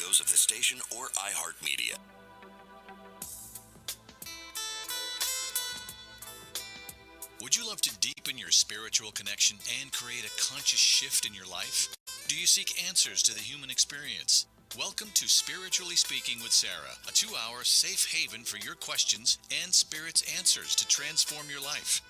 those of the station or iHeartMedia. Would you love to deepen your spiritual connection and create a conscious shift in your life? Do you seek answers to the human experience? Welcome to Spiritually Speaking with Sarah, a 2-hour safe haven for your questions and Spirit's answers to transform your life.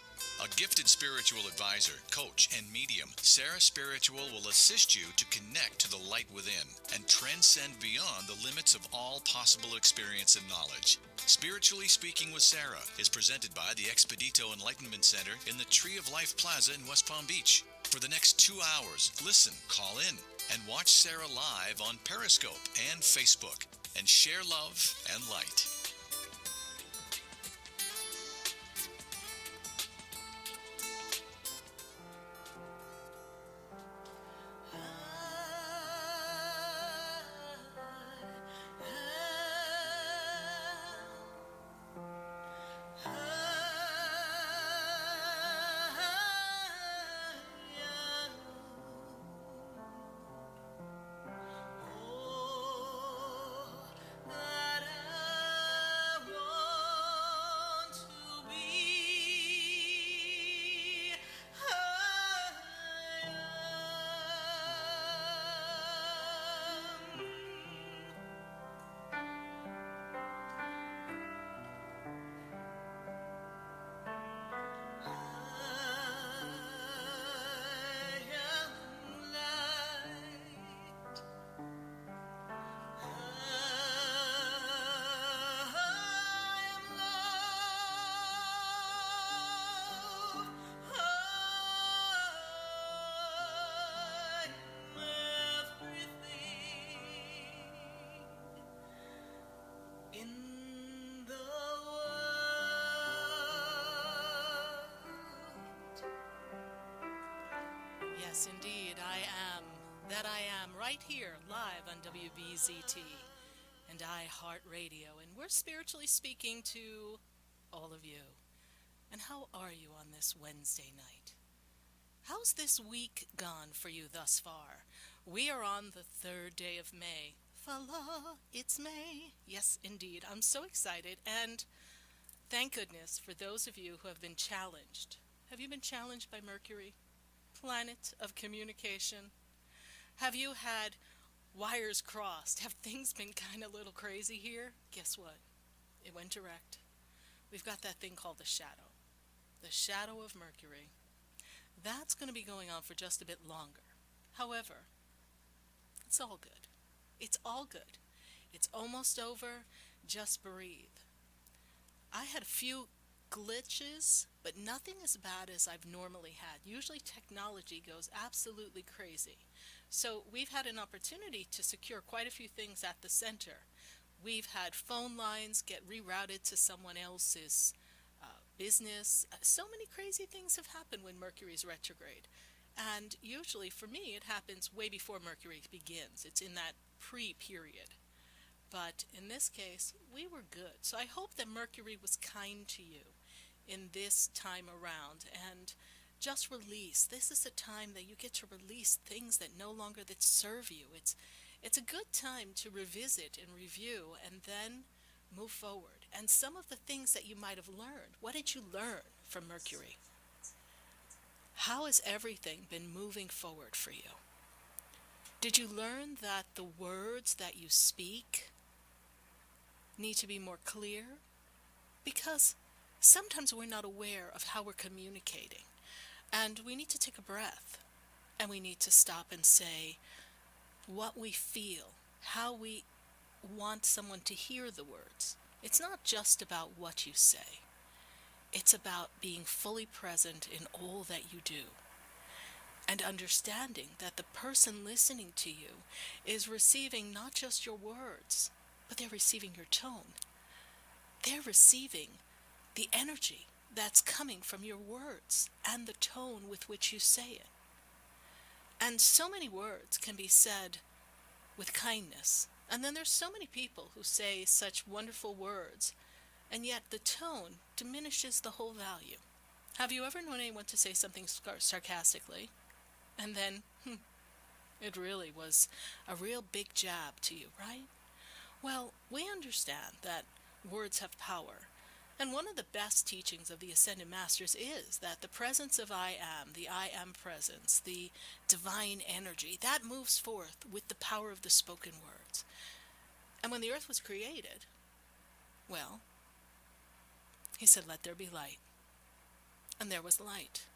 A gifted spiritual advisor, coach, and medium, Sarah Spiritual will assist you to connect to the light within and transcend beyond the limits of all possible experience and knowledge. Spiritually Speaking with Sarah is presented by the Expedito Enlightenment Center in the Tree of Life Plaza in West Palm Beach. For the next 2 hours, listen, call in, and watch Sarah live on Periscope and Facebook, and share love and light. Yes, indeed, I am. That I am, right here, live on WBZT and iHeartRadio. And we're spiritually speaking to all of you. And how are you on this Wednesday night? How's this week gone for you thus far? We are on the 3rd day of May. Voila, it's May. Yes, indeed. I'm so excited. And thank goodness for those of you who have been challenged. Have you been challenged by Mercury? Planet of communication? Have you had wires crossed? Have things been kind of a little crazy here? Guess what? It went direct. We've got that thing called the shadow of Mercury. That's going to be going on for just a bit longer. However, it's all good. It's all good. It's almost over. Just breathe. I had a few glitches, but nothing as bad as I've normally had. Usually technology goes absolutely crazy. So we've had an opportunity to secure quite a few things at the center. We've had phone lines get rerouted to someone else's business. So many crazy things have happened when Mercury's retrograde. And usually for me it happens way before Mercury begins. It's in that pre-period. But in this case, we were good. So I hope that Mercury was kind to you in this time around, and just release. This is a time that you get to release things that no longer that serve you. It's a good time to revisit and review and then move forward. And some of the things that you might have learned. What did you learn from Mercury? How has everything been moving forward for you? Did you learn that the words that you speak need to be more clear? Because sometimes we're not aware of how we're communicating. And we need to take a breath. And we need to stop and say what we feel, how we want someone to hear the words. It's not just about what you say. It's about being fully present in all that you do. And understanding that the person listening to you is receiving not just your words, but they're receiving your tone. They're receiving the energy that's coming from your words and the tone with which you say it. And so many words can be said with kindness. And then there's so many people who say such wonderful words, and yet the tone diminishes the whole value. Have you ever known anyone to say something sarcastically, and then, It really was a real big jab to you, right? Well, we understand that words have power. And one of the best teachings of the Ascended Masters is that the presence of I Am, the I Am presence, the divine energy, that moves forth with the power of the spoken words. And when the earth was created, well, he said, let there be light. And there was light.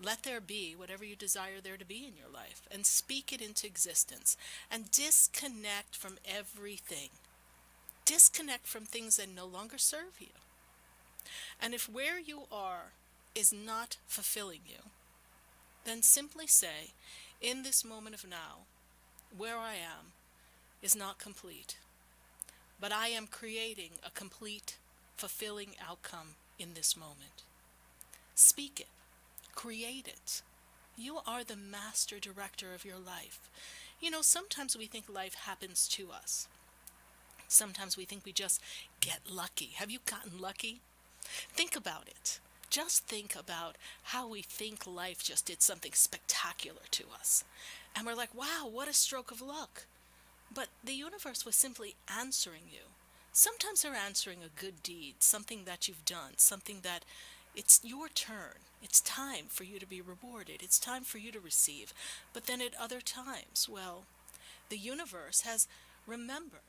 Let there be whatever you desire there to be in your life, and speak it into existence, and disconnect from everything. Disconnect from things that no longer serve you. And if where you are is not fulfilling you, then simply say, in this moment of now, where I am is not complete, but I am creating a complete, fulfilling outcome in this moment. Speak it. Create it. You are the master director of your life. You know, sometimes we think life happens to us. Sometimes we think we just get lucky. Have you gotten lucky? Think about it. Just think about how we think life just did something spectacular to us. And we're like, wow, what a stroke of luck. But the universe was simply answering you. Sometimes they're answering a good deed, something that you've done, something that it's your turn. It's time for you to be rewarded. It's time for you to receive. But then at other times, well, the universe has remembered,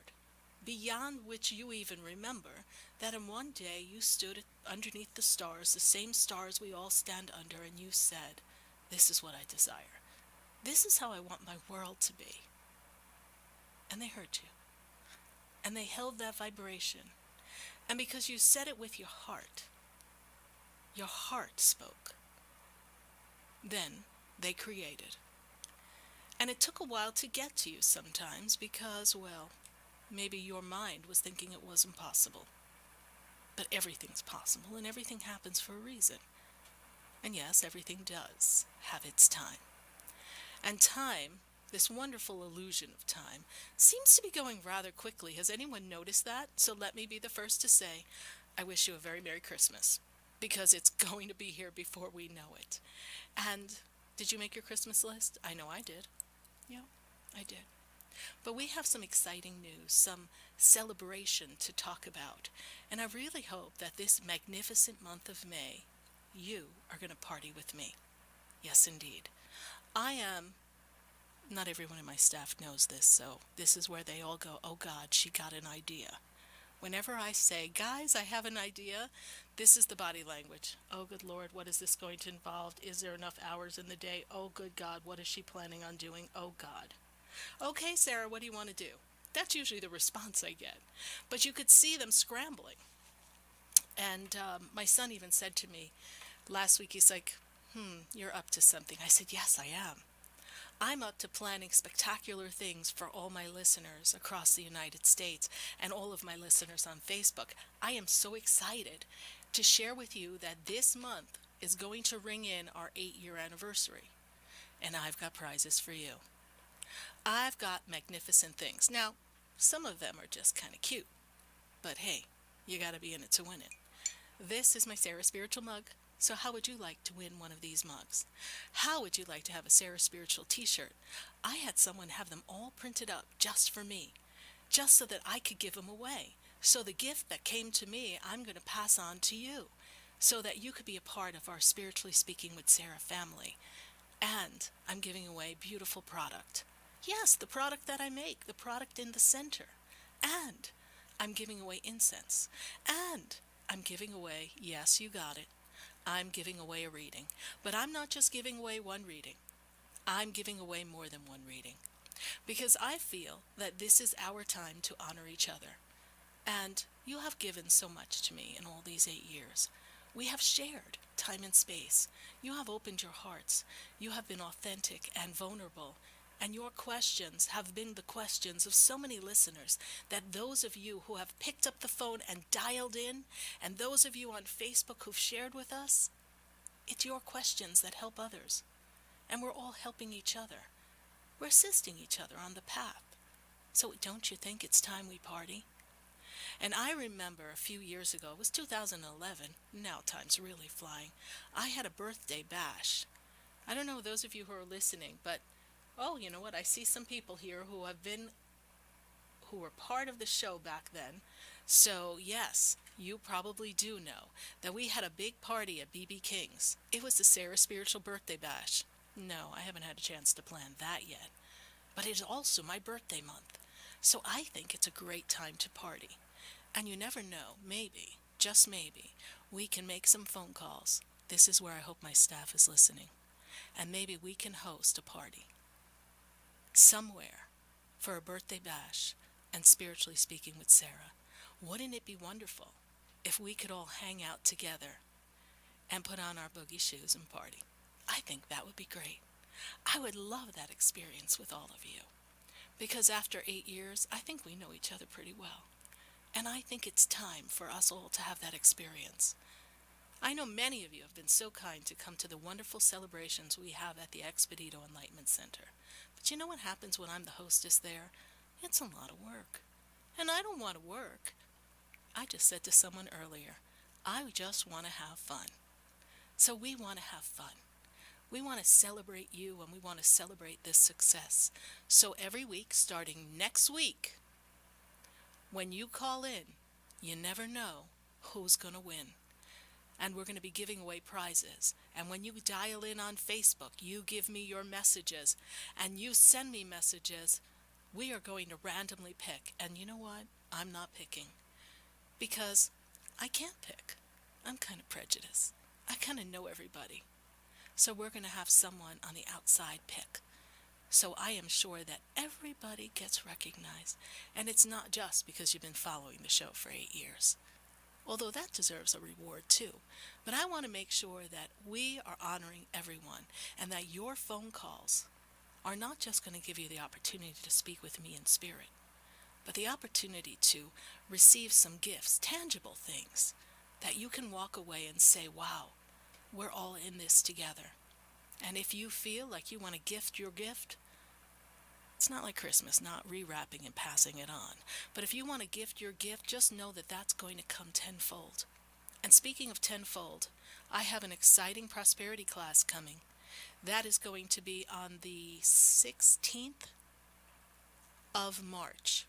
beyond which you even remember, that in one day you stood underneath the stars, the same stars we all stand under, and you said, this is what I desire. This is how I want my world to be. And they heard you. And they held that vibration. And because you said it with your heart spoke. Then they created. And it took a while to get to you sometimes because, well, maybe your mind was thinking it was impossible. But everything's possible, and everything happens for a reason. And yes, everything does have its time. And time, this wonderful illusion of time, seems to be going rather quickly. Has anyone noticed that? So let me be the first to say, I wish you a very Merry Christmas, because it's going to be here before we know it. And did you make your Christmas list? I know I did. Yeah, I did. But we have some exciting news, some celebration to talk about. And I really hope that this magnificent month of May, you are going to party with me. Yes, indeed. Not everyone in my staff knows this, so this is where they all go, oh God, she got an idea. Whenever I say, guys, I have an idea, this is the body language. Oh, good Lord, what is this going to involve? Is there enough hours in the day? Oh, good God, what is she planning on doing? Oh, God. Okay, Sarah, what do you want to do? That's usually the response I get. But you could see them scrambling. And my son even said to me last week, he's like, you're up to something. I said, yes, I am. I'm up to planning spectacular things for all my listeners across the United States and all of my listeners on Facebook. I am so excited to share with you that this month is going to ring in our 8-year anniversary. And I've got prizes for you. I've got magnificent things. Now, some of them are just kind of cute. But hey, you got to be in it to win it. This is my Sarah Spiritual mug. So how would you like to win one of these mugs? How would you like to have a Sarah Spiritual t-shirt? I had someone have them all printed up just for me, just so that I could give them away. So the gift that came to me, I'm going to pass on to you, so that you could be a part of our Spiritually Speaking with Sarah family. And I'm giving away beautiful product. Yes, the product that I make, the product in the center. And I'm giving away incense. And I'm giving away, yes, you got it, I'm giving away a reading. But I'm not just giving away one reading. I'm giving away more than one reading. Because I feel that this is our time to honor each other. And you have given so much to me in all these 8 years. We have shared time and space. You have opened your hearts. You have been authentic and vulnerable. And your questions have been the questions of so many listeners, that those of you who have picked up the phone and dialed in, and those of you on Facebook who've shared with us, it's your questions that help others. And we're all helping each other. We're assisting each other on the path. So don't you think it's time we party? And I remember a few years ago, it was 2011, now time's really flying, I had a birthday bash. I don't know those of you who are listening, but Oh, you know what? I see some people here who were part of the show back then. So, yes, you probably do know that we had a big party at BB King's. It was the Sarah Spiritual Birthday Bash. No, I haven't had a chance to plan that yet. But it is also my birthday month. So I think it's a great time to party. And you never know, maybe, just maybe, we can make some phone calls. This is where I hope my staff is listening. And maybe we can host a party somewhere for a birthday bash and spiritually speaking with Sarah. Wouldn't it be wonderful if we could all hang out together and put on our boogie shoes and party? I think that would be great. I would love that experience with all of you because after 8 years, I think we know each other pretty well. And I think it's time for us all to have that experience. I know many of you have been so kind to come to the wonderful celebrations we have at the Expedito Enlightenment Center. But you know what happens when I'm the hostess there? It's a lot of work. And I don't want to work. I just said to someone earlier, I just want to have fun. So we want to have fun. We want to celebrate you and we want to celebrate this success. So every week, starting next week, when you call in, you never know who's going to win. And we're going to be giving away prizes. And when you dial in on Facebook, you give me your messages and you send me messages, we are going to randomly pick. And you know what? I'm not picking because I can't pick. I'm kind of prejudiced. I kind of know everybody. So we're going to have someone on the outside pick. So I am sure that everybody gets recognized. And it's not just because you've been following the show for 8 years. Although that deserves a reward too. But I want to make sure that we are honoring everyone and that your phone calls are not just going to give you the opportunity to speak with me in spirit, but the opportunity to receive some gifts, tangible things, that you can walk away and say, wow, we're all in this together. And if you feel like you want to gift your gift, it's not like Christmas, not rewrapping and passing it on. But if you want to gift your gift, just know that that's going to come tenfold. And speaking of tenfold, I have an exciting prosperity class coming. That is going to be on the 16th of March.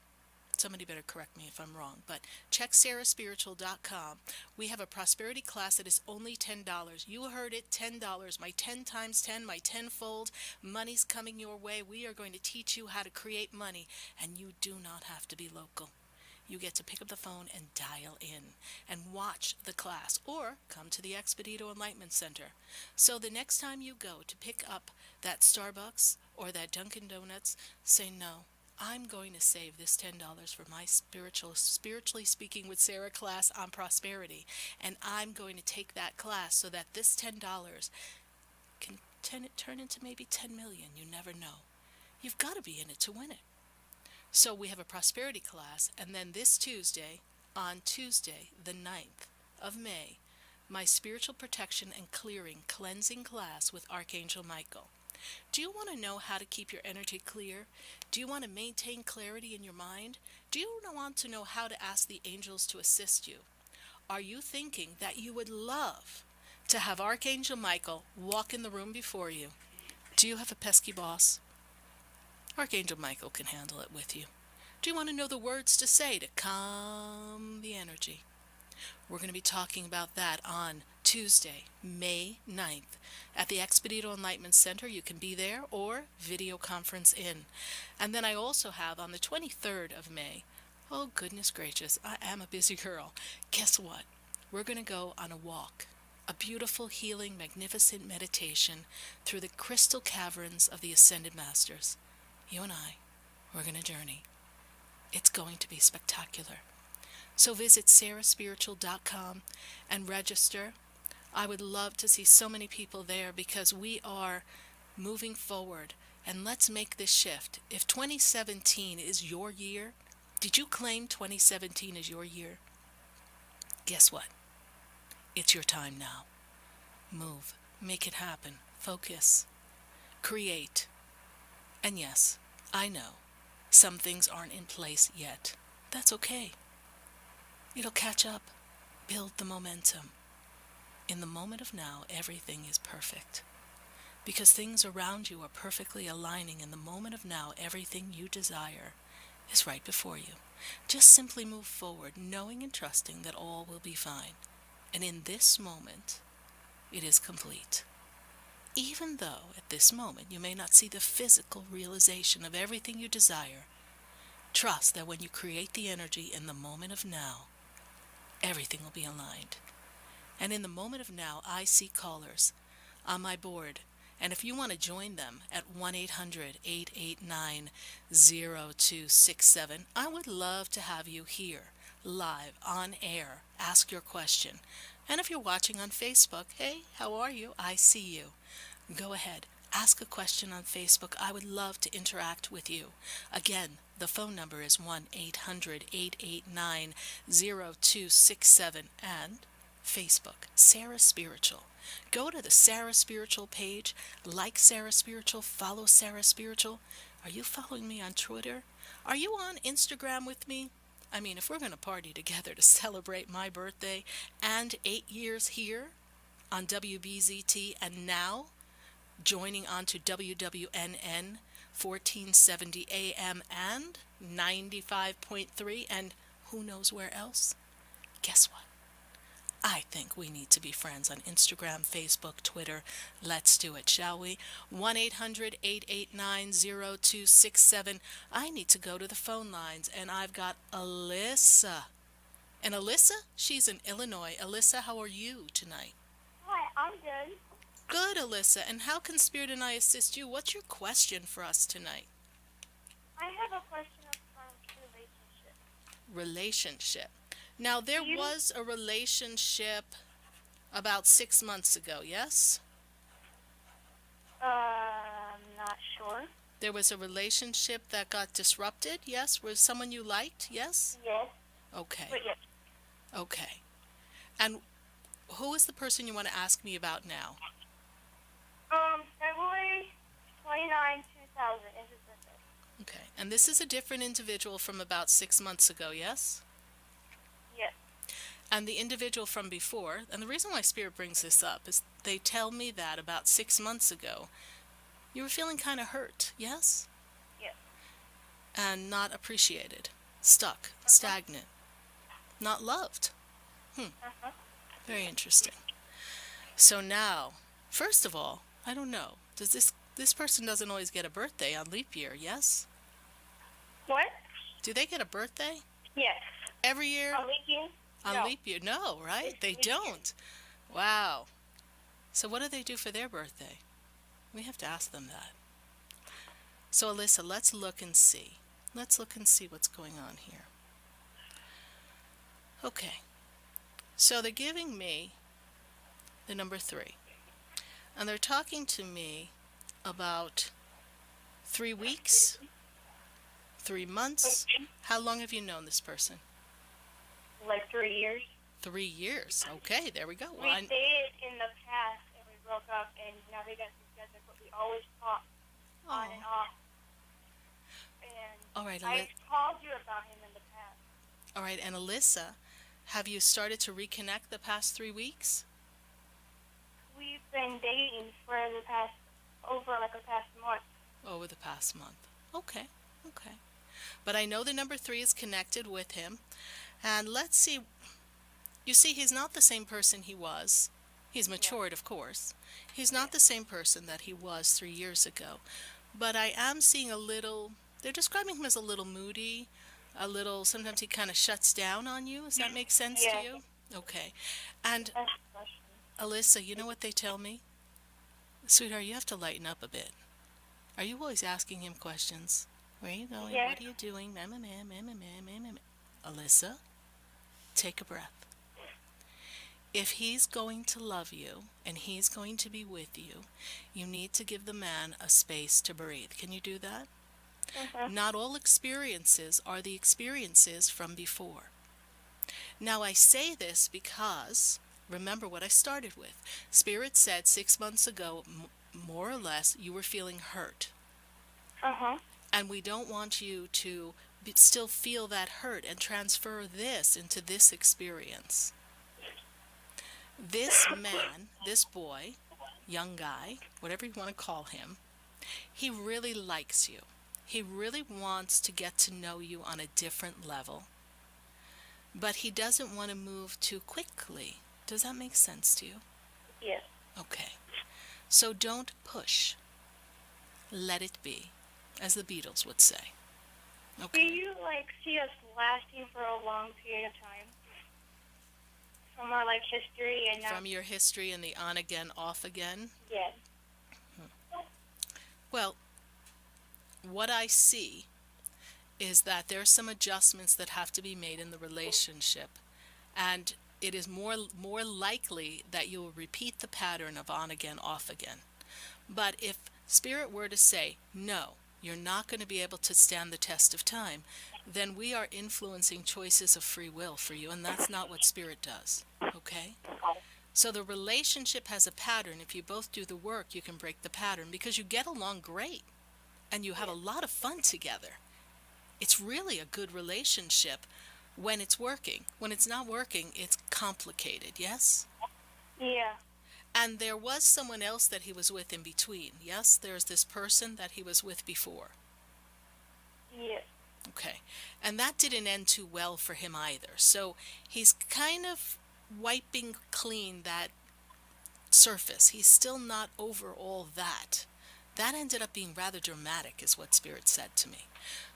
Somebody better correct me if I'm wrong, but check sarahspiritual.com. We have a prosperity class that is only $10. You heard it, $10. My 10 times 10, my tenfold. Money's coming your way. We are going to teach you how to create money, and you do not have to be local. You get to pick up the phone and dial in and watch the class or come to the Expedito Enlightenment Center. So the next time you go to pick up that Starbucks or that Dunkin' Donuts, say no. I'm going to save this $10 for my spiritually speaking with Sarah class on prosperity. And I'm going to take that class so that this $10 can turn into maybe 10 million. You never know. You've got to be in it to win it. So we have a prosperity class, and then this Tuesday, on Tuesday, the 9th of May, my spiritual protection and clearing cleansing class with Archangel Michael. Do you want to know how to keep your energy clear? Do you want to maintain clarity in your mind? Do you want to know how to ask the angels to assist you? Are you thinking that you would love to have Archangel Michael walk in the room before you? Do you have a pesky boss? Archangel Michael can handle it with you. Do you want to know the words to say to calm the energy? We're going to be talking about that on Tuesday, May 9th at the Expedito Enlightenment Center. You can be there or video conference in. And then I also have on the 23rd of May, oh goodness gracious, I am a busy girl. Guess what? We're going to go on a walk, a beautiful, healing, magnificent meditation through the crystal caverns of the Ascended Masters. You and I, we're going to journey. It's going to be spectacular. So visit sarahspiritual.com and register. I would love to see so many people there because we are moving forward. And let's make this shift. If 2017 is your year, did you claim 2017 is your year? Guess what? It's your time now. Move. Make it happen. Focus. Create. And yes, I know some things aren't in place yet. That's okay. It'll catch up. Build the momentum. In the moment of now, everything is perfect. because things around you are perfectly aligning in the moment of now. Everything you desire is right before you. Just simply move forward, knowing and trusting that all will be fine. And in this moment, it is complete. Even though at this moment you may not see the physical realization of everything you desire, trust that when you create the energy in the moment of now, everything will be aligned. And in the moment of now, I see callers on my board. And if you want to join them at 1-800-889-0267, I would love to have you here, live, on air. Ask your question. And if you're watching on Facebook, hey, how are you? I see you. Go ahead. Ask a question on Facebook. I would love to interact with you. Again, the phone number is 1-800-889-0267 and Facebook, Sarah Spiritual. Go to the Sarah Spiritual page, like Sarah Spiritual, follow Sarah Spiritual. Are you following me on Twitter? Are you on Instagram with me? I mean, if we're going to party together to celebrate my birthday and 8 years here on WBZT and now joining on to WWNN 1470 AM and 95.3 and who knows where else? Guess what? I think we need to be friends on Instagram, Facebook, Twitter. Let's do it, shall we? 1-800-889-0267. I need to go to the phone lines, and I've got Alyssa. And Alyssa, she's in Illinois. Alyssa, how are you tonight? Hi, I'm good. Good, Alyssa. And how can Spirit and I assist you? What's your question for us tonight? I have a question about relationship. Relationship. Now, there was a relationship about 6 months ago, yes? Not sure. There was a relationship that got disrupted, yes? Was someone you liked, yes? Yes. Okay. But yes. Okay. And who is the person you want to ask me about now? February 29, 2000 is his birthday. Okay. And this is a different individual from about 6 months ago, yes? Yes. And the individual from before, and the reason why Spirit brings this up is they tell me that about 6 months ago, you were feeling kind of hurt, yes? Yes. And not appreciated, stuck, stagnant, not loved. Very interesting. So now, first of all, I don't know, does this person doesn't always get a birthday on leap year, yes? What? Do they get a birthday Yes. every year? On leap year? On No. leap year? No, right? They Leap year. don't. Wow. So what do they do for their birthday? We have to ask them that. So Alyssa, let's look and see. Let's look and see what's going on here. Okay. So they're giving me the number 3. And they're talking to me about 3 weeks, 3 months. How long have you known this person? Like 3 years. 3 years. Okay, there we go. We dated in the past and we broke up and now they got together, but we always talk on and off. And All right, I called you about him in the past. All right, and Alyssa, have you started to reconnect the past 3 weeks? We've been dating for the past month. Over the past month. Okay, okay. But I know the number 3 is connected with him. And let's see. You see, he's not the same person he was. He's matured, of course. He's not the same person that he was 3 years ago. But I am seeing a little, they're describing him as a little moody, a little, sometimes he kind of shuts down on you. Does that make sense to you? Okay. And That's the question. Alyssa, you know what they tell me? Sweetheart, you have to lighten up a bit. Are you always asking him questions? Where are you going? Yeah. What are you doing? Alyssa, take a breath. If he's going to love you and he's going to be with you, you need to give the man a space to breathe. Can you do that? Not all experiences are the experiences from before. Now I say this because, remember what I started with. Spirit said 6 months ago, more or less, you were feeling hurt. And we don't want you to still feel that hurt and transfer this into this experience. This man, this boy, young guy, whatever you want to call him, he really likes you. He really wants to get to know you on a different level, but he doesn't want to move too quickly. Does that make sense to you? Yes. Okay. So don't push. Let it be, as the Beatles would say. Do Okay. you see us lasting for a long period of time? From our history and now? From your history and the on again, off again? Yes. Well, what I see is that there are some adjustments that have to be made in the relationship, and it is more likely that you will repeat the pattern of on again, off again. But if Spirit were to say, no, you're not going to be able to stand the test of time, then we are influencing choices of free will for you, and that's not what Spirit does. Okay? So the relationship has a pattern. If you both do the work, you can break the pattern because you get along great and you have a lot of fun together. It's really a good relationship when it's working. When it's not working, it's complicated, yes? Yeah. And there was someone else that he was with in between, yes? There's this person that he was with before. Yes. Okay. And that didn't end too well for him either. So he's kind of wiping clean that surface. He's still not over all that. That ended up being rather dramatic, is what Spirit said to me.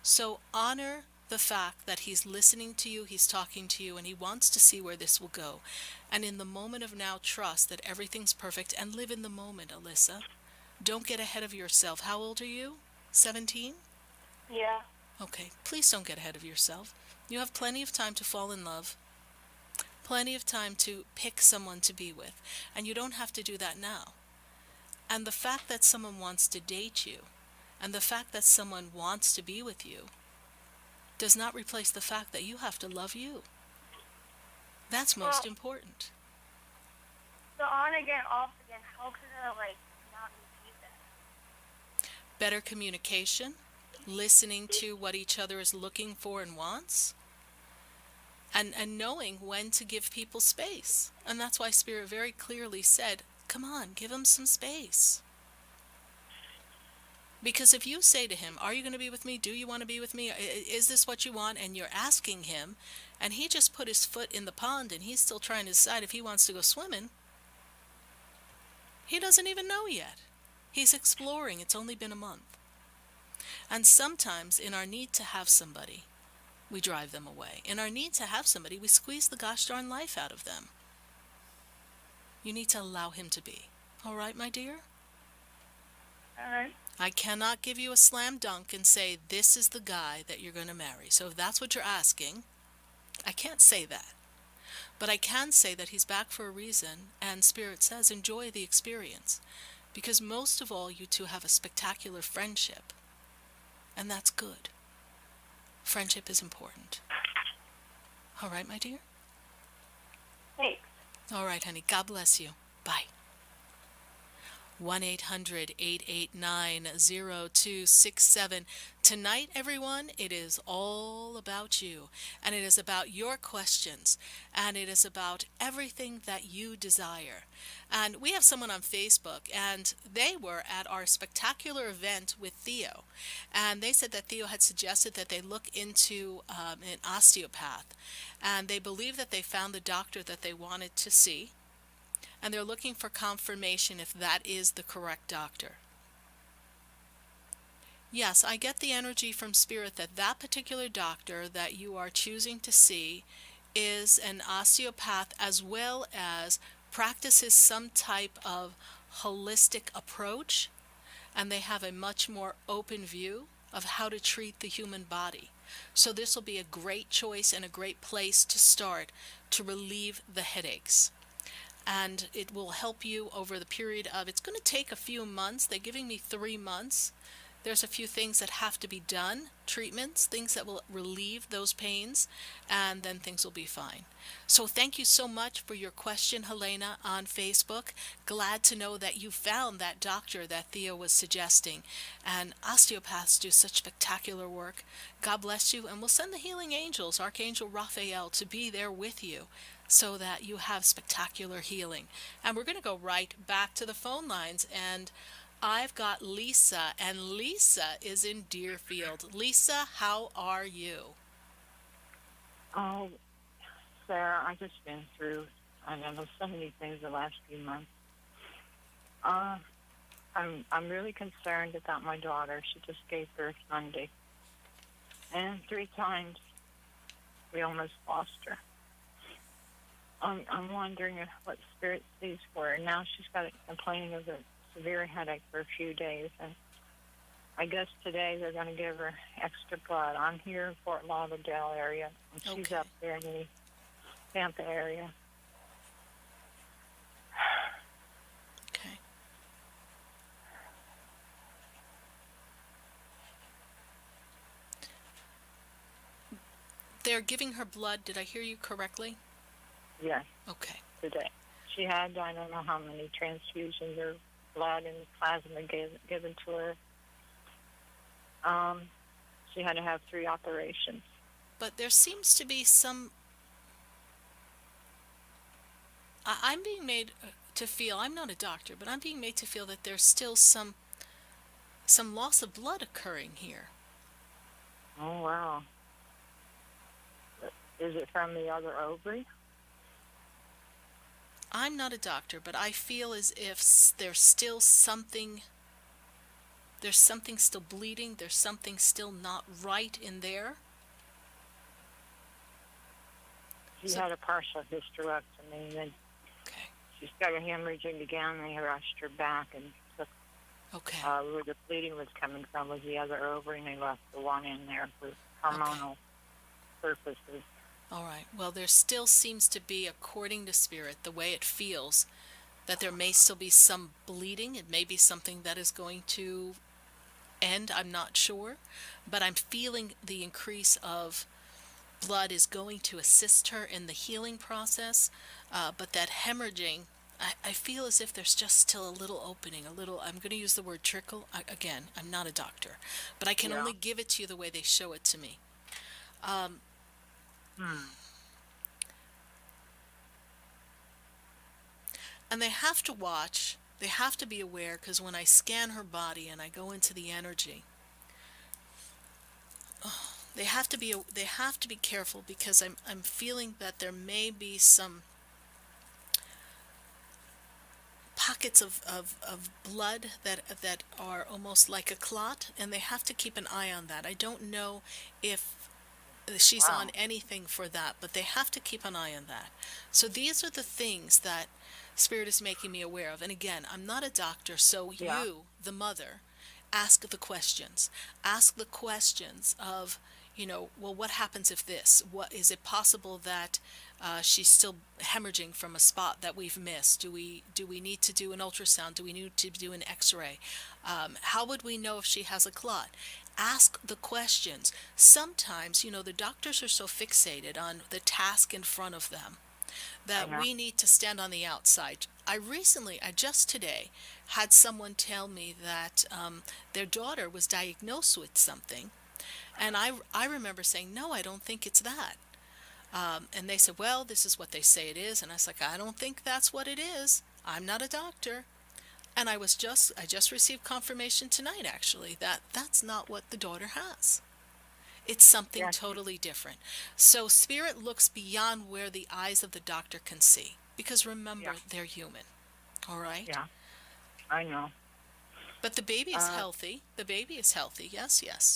So honor the fact that he's listening to you, he's talking to you, and he wants to see where this will go. And in the moment of now, trust that everything's perfect and live in the moment, Alyssa. Don't get ahead of yourself. How old are you? 17? Yeah. Okay, please don't get ahead of yourself. You have plenty of time to fall in love, plenty of time to pick someone to be with, and you don't have to do that now. And the fact that someone wants to date you, and the fact that someone wants to be with you, does not replace the fact that you have to love you. That's most important. So on again, off again, how can I not repeat that? Better communication, listening to what each other is looking for and wants, and knowing when to give people space. And that's why Spirit very clearly said, come on, give him some space. Because if you say to him, are you going to be with me? Do you want to be with me? Is this what you want? And you're asking him, and he just put his foot in the pond and he's still trying to decide if he wants to go swimming. He doesn't even know yet. He's exploring. It's only been a month. And sometimes in our need to have somebody, we drive them away. In our need to have somebody, we squeeze the gosh darn life out of them. You need to allow him to be. All right, my dear? All right. I cannot give you a slam dunk and say, this is the guy that you're going to marry. So if that's what you're asking, I can't say that. But I can say that he's back for a reason, and Spirit says, enjoy the experience. Because most of all, you two have a spectacular friendship. And that's good. Friendship is important. All right, my dear? Thanks. All right, honey. God bless you. Bye. 1-800-889-0267. Tonight, everyone, it is all about you. And it is about your questions. And it is about everything that you desire. And we have someone on Facebook, and they were at our spectacular event with Theo. And they said that Theo had suggested that they look into an osteopath. And they believe that they found the doctor that they wanted to see. And they're looking for confirmation if that is the correct doctor. Yes, I get the energy from Spirit that that particular doctor that you are choosing to see is an osteopath, as well as practices some type of holistic approach, and they have a much more open view of how to treat the human body. So this will be a great choice and a great place to start to relieve the headaches. And it will help you over the period of, it's going to take a few months. They're giving me 3 months. there's a few things that have to be done, treatments, things that will relieve those pains, and then things will be fine. So thank you so much for your question, Helena, on Facebook. Glad to know that you found that doctor that Theo was suggesting. And osteopaths do such spectacular work. God bless you, and we'll send the healing angels, Archangel Raphael, to be there with you so that you have spectacular healing. And we're going to go right back to the phone lines, and I've got Lisa, and Lisa is in Deerfield. Lisa, how are you? Oh, Sarah, I just been through, I don't know, so many things the last few months. I'm really concerned about my daughter. She just gave birth Monday, and 3 times we almost lost her. I'm wondering what spirit sees for her. Now she's got complaining of a severe headache for a few days, and I guess today they're going to give her extra blood. I'm here in Fort Lauderdale area, and she's up there in the Tampa area. Okay. They're giving her blood. Did I hear you correctly? Yes. Okay. Today. She had, I don't know how many transfusions or blood and plasma given to her. She had to have 3 operations. But there seems to be some... I'm being made to feel, I'm not a doctor, but I'm being made to feel that there's still some loss of blood occurring here. Oh, wow. Is it from the other ovary? I'm not a doctor, but I feel as if there's still something... There's something still bleeding. There's something still not right in there. She had a partial hysterectomy, and then she started hemorrhaging again, and they rushed her back, and took, where the bleeding was coming from was the other ovary, and they left the one in there for hormonal purposes. All right. Well, there still seems to be, according to Spirit, the way it feels, that there may still be some bleeding. It may be something that is going to end. I'm not sure. But I'm feeling the increase of blood is going to assist her in the healing process. But that hemorrhaging, I feel as if there's just still a little opening, a little, I'm going to use the word trickle. Again, I'm not a doctor. But I can only give it to you the way they show it to me. And they have to watch, they have to be aware, because when I scan her body and I go into the energy, they have to be careful, because I'm feeling that there may be some pockets of blood that are almost like a clot, and they have to keep an eye on that. I don't know if she's on anything for that, but they have to keep an eye on that. So these are the things that Spirit is making me aware of. And again, I'm not a doctor, so you, the mother, ask the questions. Ask the questions of, well, what happens if this? What is it possible that she's still hemorrhaging from a spot that we've missed? Do we need to do an ultrasound? Do we need to do an X-ray? How would we know if she has a clot? Ask the questions. Sometimes, the doctors are so fixated on the task in front of them that we need to stand on the outside. I just today had someone tell me that their daughter was diagnosed with something, and I remember saying, no, I don't think it's that. And they said, well, this is what they say it is. And I was like, I don't think that's what it is. I'm not a doctor. And I just received confirmation tonight, actually, that that's not what the daughter has. It's something totally different. So Spirit looks beyond where the eyes of the doctor can see. Because remember, they're human. All right? Yeah, I know. But the baby is healthy. The baby is healthy. Yes. Yes.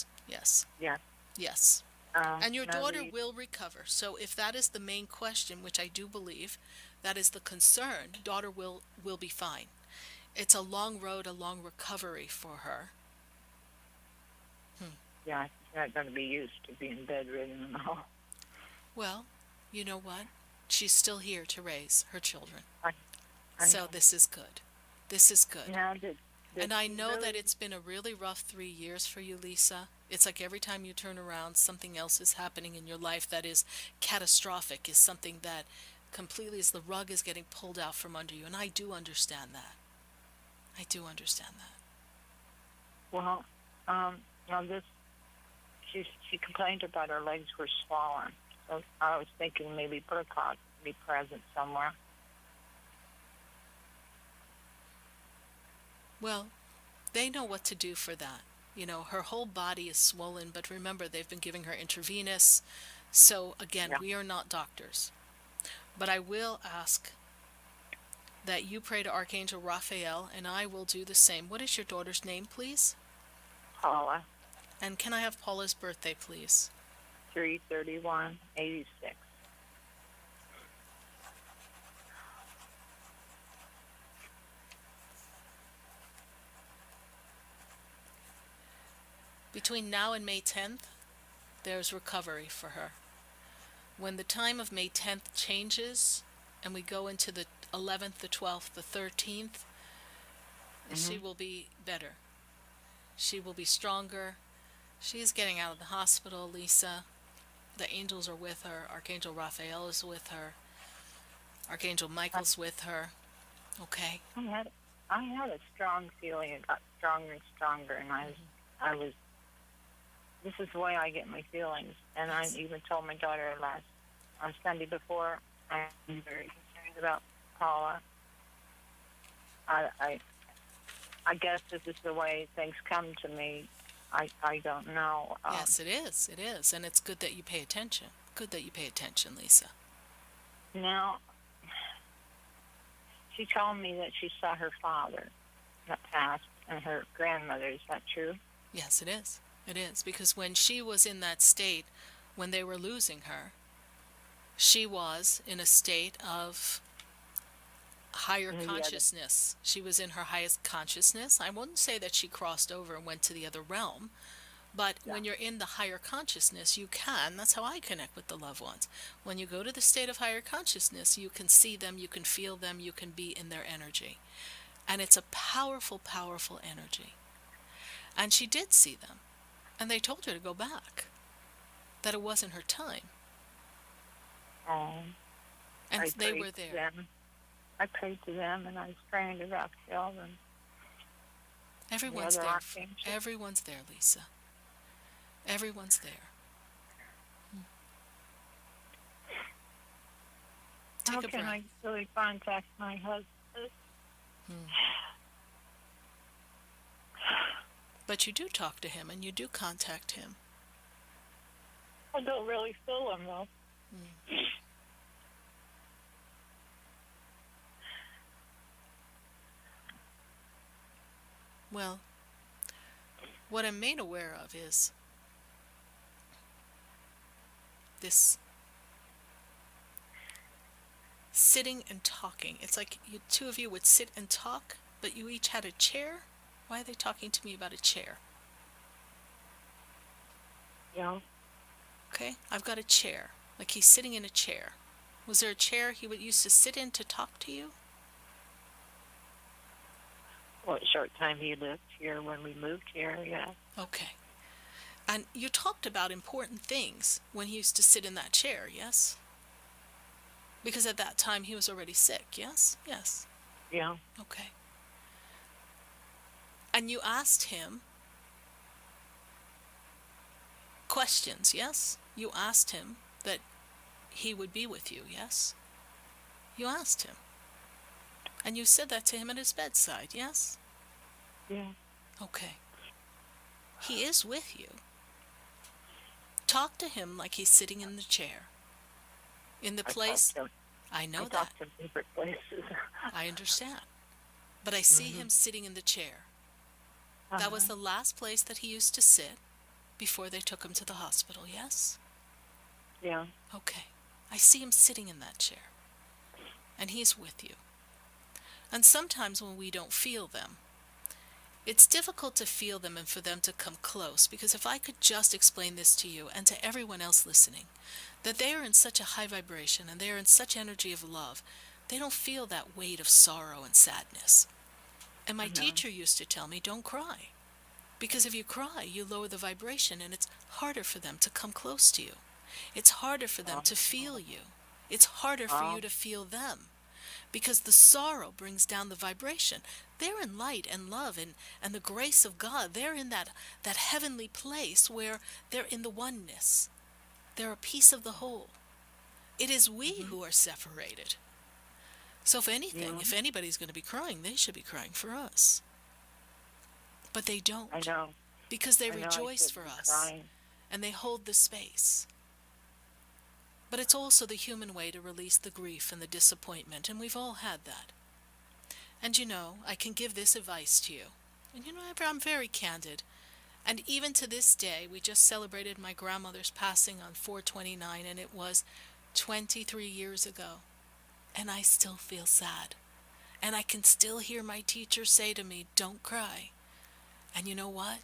And your daughter will recover. So if that is the main question, which I do believe, that is the concern, daughter will be fine. It's a long road, a long recovery for her. Yeah, she's not going to be used to being bedridden and all. Well, you know what? She's still here to raise her children. I so know. this is good. This is good. Now, And I know that it's been a really rough 3 years for you, Lisa. It's like every time you turn around, something else is happening in your life that is catastrophic, is something that completely is the rug is getting pulled out from under you. And I do understand that. I do understand that. Well, now this, she complained about her legs were swollen. So I was thinking maybe Burkott would be present somewhere. Well, they know what to do for that. You know, her whole body is swollen, but remember, they've been giving her intravenous. So, again, we are not doctors. But I will ask that you pray to Archangel Raphael, and I will do the same. What is your daughter's name, please? Paula. And can I have Paula's birthday, please? 3/31/86. Between now and May 10th, there's recovery for her. When the time of May 10th changes and we go into the 11th, the 12th, the 13th, she will be better. She will be stronger. She's getting out of the hospital, Lisa. The angels are with her. Archangel Raphael is with her. Archangel Michael's with her. Okay? I had a strong feeling. It got stronger and stronger, and I was. This is the way I get my feelings, and I even told my daughter on Sunday before. I'm very concerned about Paula. I guess this is the way things come to me. I don't know. Yes, it is. It is, and it's good that you pay attention. Good that you pay attention, Lisa. Now, she told me that she saw her father that passed and her grandmother. Is that true? Yes, it is. It is, because when she was in that state, when they were losing her, she was in a state of higher consciousness. She was in her highest consciousness. I wouldn't say that she crossed over and went to the other realm, but when you're in the higher consciousness, you can. That's how I connect with the loved ones. When you go to the state of higher consciousness, you can see them, you can feel them, you can be in their energy. And it's a powerful, powerful energy. And she did see them. And they told her to go back, that it wasn't her time. And they were there. I prayed to them, and I was praying to Raphael. And everyone's there. Everyone's there, Lisa. Everyone's there. How can I really contact my husband? But you do talk to him, and you do contact him. I don't really feel him, though. Well, what I'm made aware of is this sitting and talking. It's like you two of you would sit and talk, but you each had a chair. Why are they talking to me about a chair? Yeah. Okay, I've got a chair. Like he's sitting in a chair. Was there a chair he would used to sit in to talk to you? Well, a short time he lived here when we moved here, yeah. Okay. And you talked about important things when he used to sit in that chair, yes? Because at that time he was already sick, yes? Yes. Yeah. Okay. And you asked him questions, yes? You asked him that he would be with you, yes? You asked him. And you said that to him at his bedside, yes? Yeah. Okay. He is with you. Talk to him like he's sitting in the chair. In the place. I know that. I talk to different places. I understand. But I see him sitting in the chair. That was the last place that he used to sit before they took him to the hospital, yes? Yeah. Okay. I see him sitting in that chair. And he's with you. And sometimes when we don't feel them, it's difficult to feel them and for them to come close, because if I could just explain this to you and to everyone else listening, that they are in such a high vibration and they are in such energy of love, they don't feel that weight of sorrow and sadness. And my teacher used to tell me, don't cry. Because if you cry, you lower the vibration, and it's harder for them to come close to you. It's harder for them to feel you. It's harder for you to feel them. Because the sorrow brings down the vibration. They're in light and love and the grace of God. They're in that heavenly place where they're in the oneness. They're a piece of the whole. It is we who are separated. So if anything, if anybody's going to be crying, they should be crying for us. But they don't. I know. Because they rejoice for us. Crying. And they hold the space. But it's also the human way to release the grief and the disappointment, and we've all had that. And you know, I can give this advice to you. And you know, I'm very candid. And even to this day, we just celebrated my grandmother's passing on 4/29, and it was 23 years ago. And I still feel sad. And I can still hear my teacher say to me, don't cry. And you know what?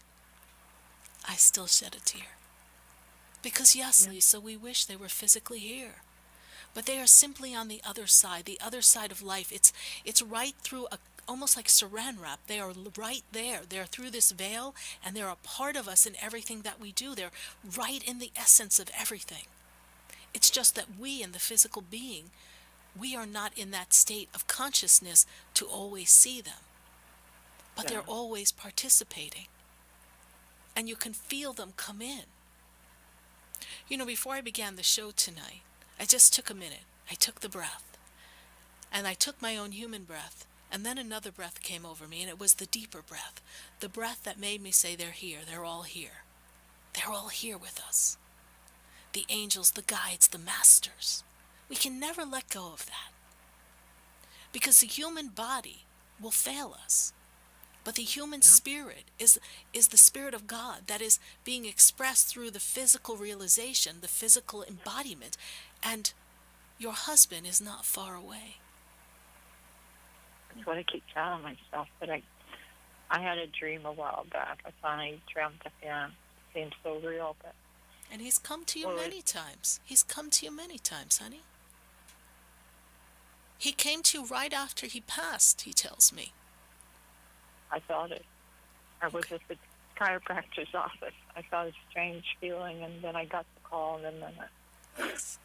I still shed a tear. Because yes, Lisa, we wish they were physically here. But they are simply on the other side of life. It's right through almost like saran wrap. They are right there. They're through this veil, and they're a part of us in everything that we do. They're right in the essence of everything. It's just that we, in the physical being, we are not in that state of consciousness to always see them. But they're always participating. And you can feel them come in. You know, before I began the show tonight, I just took a minute. I took the breath. And I took my own human breath. And then another breath came over me, and it was the deeper breath. The breath that made me say, they're here. They're all here. They're all here with us. The angels, the guides, the masters. We can never let go of that. Because the human body will fail us. But the human spirit is the spirit of God that is being expressed through the physical realization, the physical embodiment. And your husband is not far away. That's what I keep telling myself. But I had a dream a while back. I finally dreamt of him. It seems so real. And he's come to you many times. He's come to you many times, honey. He came to you right after he passed, he tells me. I felt it. I was at the chiropractor's office. I felt a strange feeling, and then I got the call, and then yes.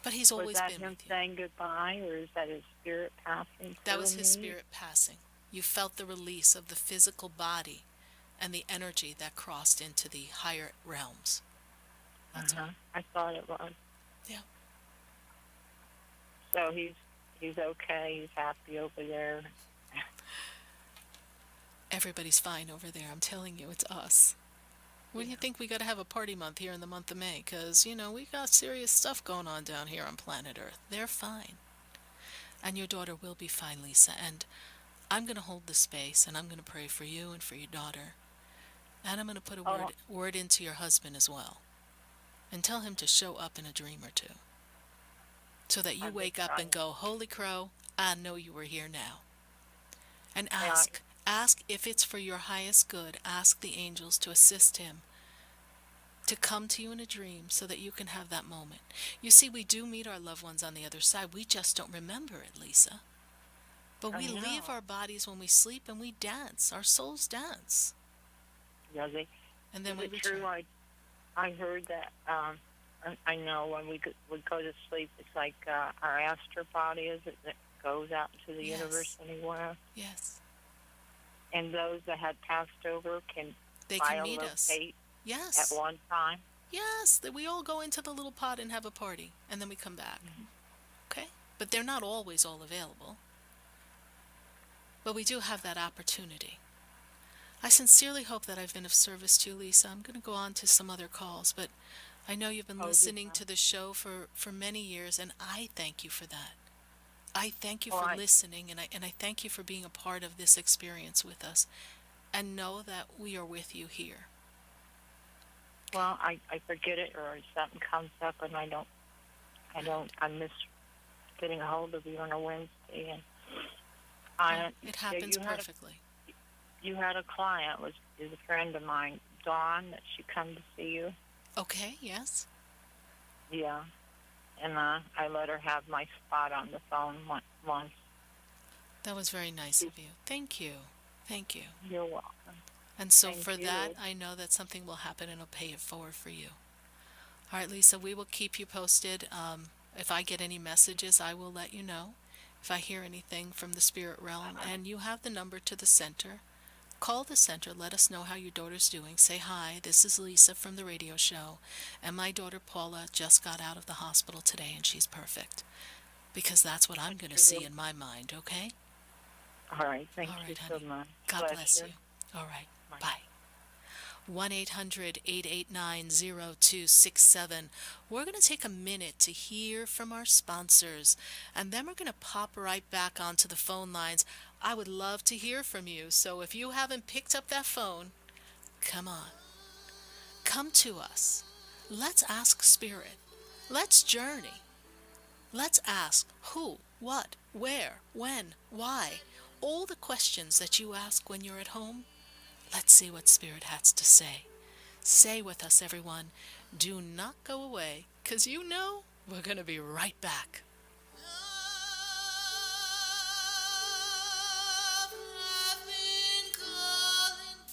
But he's always been with you. Was that him saying goodbye, or is that his spirit passing? That was his spirit passing. You felt the release of the physical body and the energy that crossed into the higher realms. That's all. I thought it was. Yeah. So he's okay. He's happy over there. Everybody's fine over there. I'm telling you, it's us. When do you think we got to have a party month here in the month of May? Because, you know, we got serious stuff going on down here on planet Earth. They're fine. And your daughter will be fine, Lisa. And I'm going to hold the space, and I'm going to pray for you and for your daughter. And I'm going to put a word into your husband as well. And tell him to show up in a dream or two. So that you wake up and go, Holy Crow, I know you were here now. And ask if it's for your highest good. Ask the angels to assist him to come to you in a dream so that you can have that moment. You see, we do meet our loved ones on the other side. We just don't remember it, Lisa. But we leave our bodies when we sleep, and we dance. Our souls dance. Yeah, and then we return. I heard that. I know when we go to sleep, it's like our astral body is it that goes out into the universe anywhere. Yes. And those that had passed over can meet us. Yes. At one time. Yes, that we all go into the little pod and have a party, and then we come back. Okay? But they're not always all available. But we do have that opportunity. I sincerely hope that I've been of service to you, Lisa. I'm going to go on to some other calls, but I know you've been listening to the show for many years, and I thank you for that. I thank you for listening, and I thank you for being a part of this experience with us. And know that we are with you here. Well, I forget it, or something comes up, and I miss getting a hold of you on a Wednesday. And it happens perfectly. You had a client, is a friend of mine, Dawn, that she come to see you. Okay, yes. Yeah. And I let her have my spot on the phone once. That was very nice of you. Thank you. Thank you. You're welcome. And so Thank for you. that, I know that something will happen and it'll pay it forward for you. All right, Lisa, we will keep you posted. If I get any messages, I will let you know. If I hear anything from the spirit realm, and you have the number to the center, call the center. Let us know how your daughter's doing. Say, hi, this is Lisa from the radio show, and my daughter Paula just got out of the hospital today, and she's perfect. Because that's what I'm going to see in my mind, okay? All right. Thank All you right, so honey. much. God bless you. All right. Bye. 1-800-889-0267. We're going to take a minute to hear from our sponsors, and then we're going to pop right back onto the phone lines. I would love to hear from you, so if you haven't picked up that phone, come on. Come to us. Let's ask Spirit. Let's journey. Let's ask who, what, where, when, why. All the questions that you ask when you're at home. Let's see what Spirit has to say. Say with us, everyone. Do not go away, because you know we're going to be right back.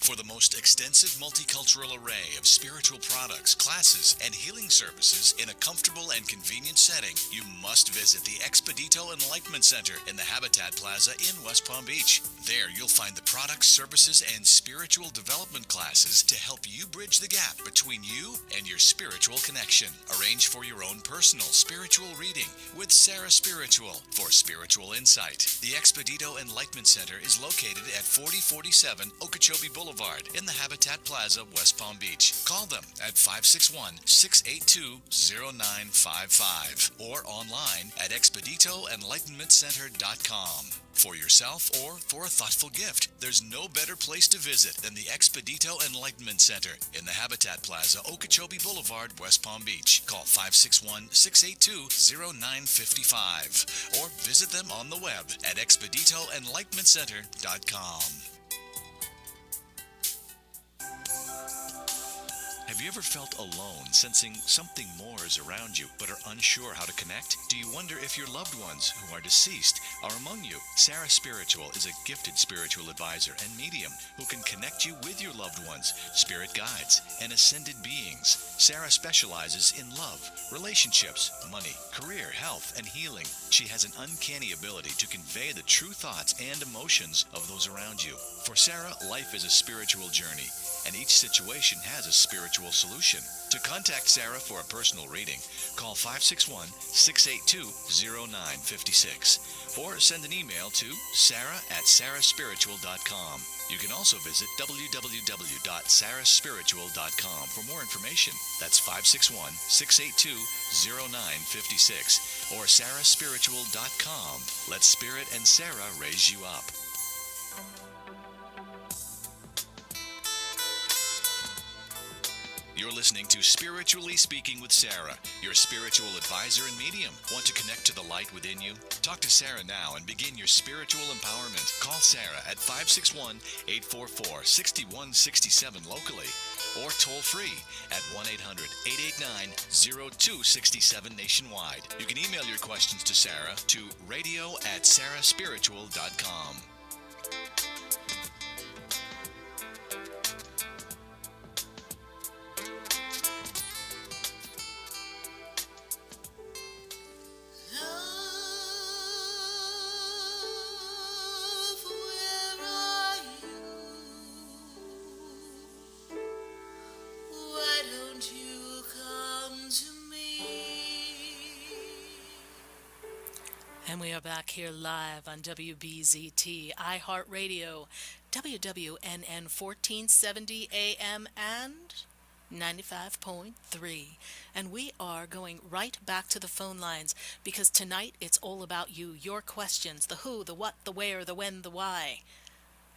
For the most extensive multicultural array of spiritual products, classes, and healing services in a comfortable and convenient setting, you must visit the Expedito Enlightenment Center in the Habitat Plaza in West Palm Beach. There you'll find the products, services, and spiritual development classes to help you bridge the gap between you and your spiritual connection. Arrange for your own personal spiritual reading with Sarah Spiritual for spiritual insight. The Expedito Enlightenment Center is located at 4047 Okeechobee Boulevard in the Habitat Plaza, West Palm Beach. Call them at 561-682-0955 or online at expeditoenlightenmentcenter.com. For yourself or for a thoughtful gift, there's no better place to visit than the Expedito Enlightenment Center in the Habitat Plaza, Okeechobee Boulevard, West Palm Beach. Call 561-682-0955 or visit them on the web at expeditoenlightenmentcenter.com. Have you ever felt alone, sensing something more is around you, but are unsure how to connect? Do you wonder if your loved ones who are deceased are among you? Sarah Spiritual is a gifted spiritual advisor and medium who can connect you with your loved ones, spirit guides, and ascended beings. Sarah specializes in love, relationships, money, career, health, and healing. She has an uncanny ability to convey the true thoughts and emotions of those around you. For Sarah, life is a spiritual journey, and each situation has a spiritual solution. To contact Sarah for a personal reading, call 561-682-0956 or send an email to sarah@sarahspiritual.com. You can also visit www.sarahspiritual.com for more information. That's 561-682-0956 or sarahspiritual.com. Let Spirit and Sarah raise you up. You're listening to Spiritually Speaking with Sarah, your spiritual advisor and medium. Want to connect to the light within you? Talk to Sarah now and begin your spiritual empowerment. Call Sarah at 561-844-6167 locally or toll free at 1-800-889-0267 nationwide. You can email your questions to Sarah to radio@sarahspiritual.com. And we are back here live on WBZT, iHeartRadio, WWNN 1470 AM and 95.3. And we are going right back to the phone lines because tonight it's all about you, your questions, the who, the what, the where, the when, the why,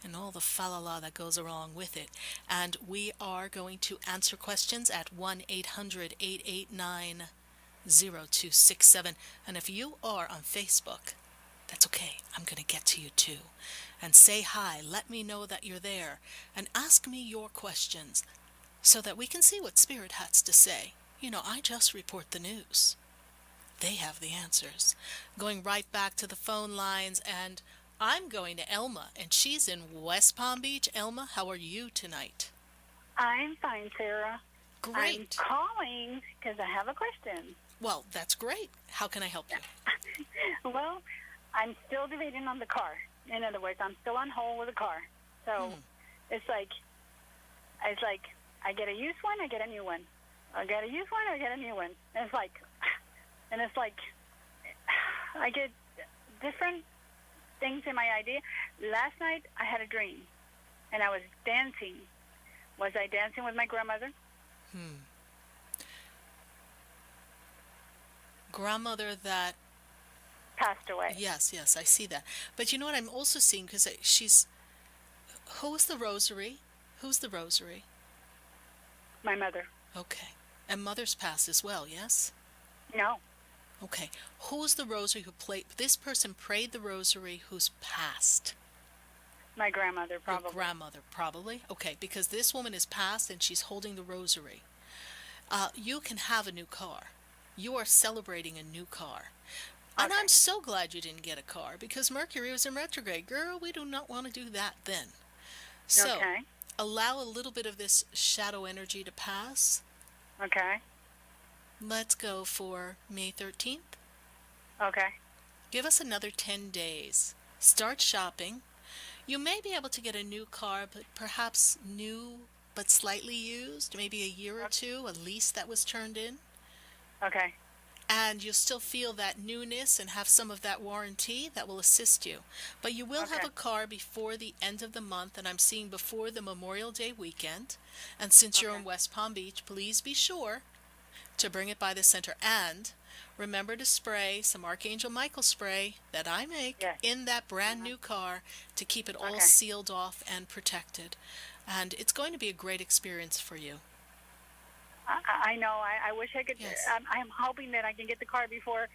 and all the fa-la-la that goes along with it. And we are going to answer questions at 1-800-889-0267. And if you are on Facebook, that's okay. I'm going to get to you too. And say hi. Let me know that you're there. And ask me your questions so that we can see what Spirit has to say. You know, I just report the news. They have the answers. Going right back to the phone lines, and I'm going to Elma, and she's in West Palm Beach. Elma, how are you tonight? I'm fine, Sarah. Great. I'm calling because I have a question. Well, that's great. How can I help you? Well, I'm still debating on the car. In other words, I'm still on hold with the car. So it's like I get a used one, I get a new one. I get a used one, I get a new one. And it's like I get different things in my idea. Last night I had a dream, and I was dancing. Was I dancing with my grandmother? Grandmother that passed away. Yes, I see that. But you know what I'm also seeing, because she's... Who's the rosary? Who's the rosary? My mother. Okay. And mother's passed as well, yes? No. Okay. Who's the rosary who played... This person prayed the rosary who's passed. My grandmother, probably. Your grandmother, probably. Okay, because this woman is passed and she's holding the rosary. You can have a new car. You are celebrating a new car. And I'm so glad you didn't get a car, because Mercury was in retrograde. Girl, we do not want to do that then. So, allow a little bit of this shadow energy to pass. Okay. Let's go for May 13th. Okay. Give us another 10 days. Start shopping. You may be able to get a new car, but perhaps new but slightly used, maybe a year or two, a lease that was turned in. Okay. And you'll still feel that newness and have some of that warranty that will assist you. But you will have a car before the end of the month, and I'm seeing before the Memorial Day weekend. And since you're in West Palm Beach, please be sure to bring it by the center. And remember to spray some Archangel Michael spray that I make in that brand new car to keep it all sealed off and protected. And it's going to be a great experience for you. I know. I wish I could. Yes. I'm hoping that I can get the car before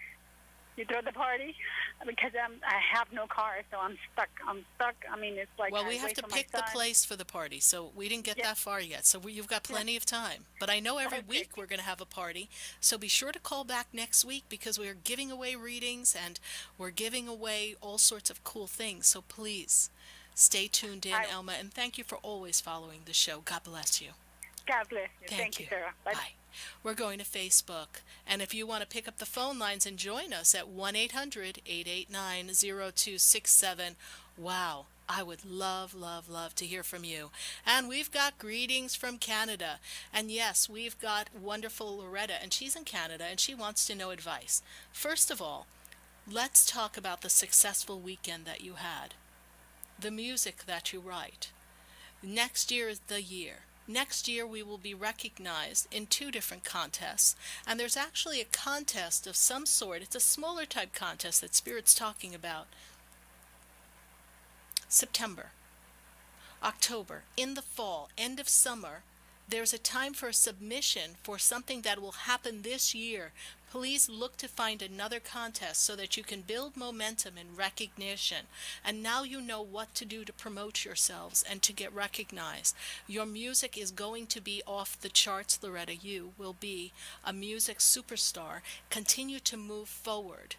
you throw the party, because I have no car, so I'm stuck. I mean, it's like... Well, we have to pick the place for the party, so we didn't get that far yet. So you've got plenty of time. But I know every week we're going to have a party, so be sure to call back next week, because we're giving away readings and we're giving away all sorts of cool things. So please stay tuned in, Elma, and thank you for always following the show. God bless you. God bless you. Thank you, Sarah. Bye. We're going to Facebook. And if you want to pick up the phone lines and join us at 1-800-889-0267, wow, I would love, love, love to hear from you. And we've got greetings from Canada. And yes, we've got wonderful Loretta, and she's in Canada, and she wants to know advice. First of all, let's talk about the successful weekend that you had, the music that you write. Next year is the year. Next year we will be recognized in 2 different contests, and there's actually a contest of some sort. It's a smaller type contest that Spirit's talking about. September, October, in the fall, end of summer, there's a time for a submission for something that will happen this year. Please look to find another contest so that you can build momentum and recognition. And now you know what to do to promote yourselves and to get recognized. Your music is going to be off the charts, Loretta. You will be a music superstar. Continue to move forward.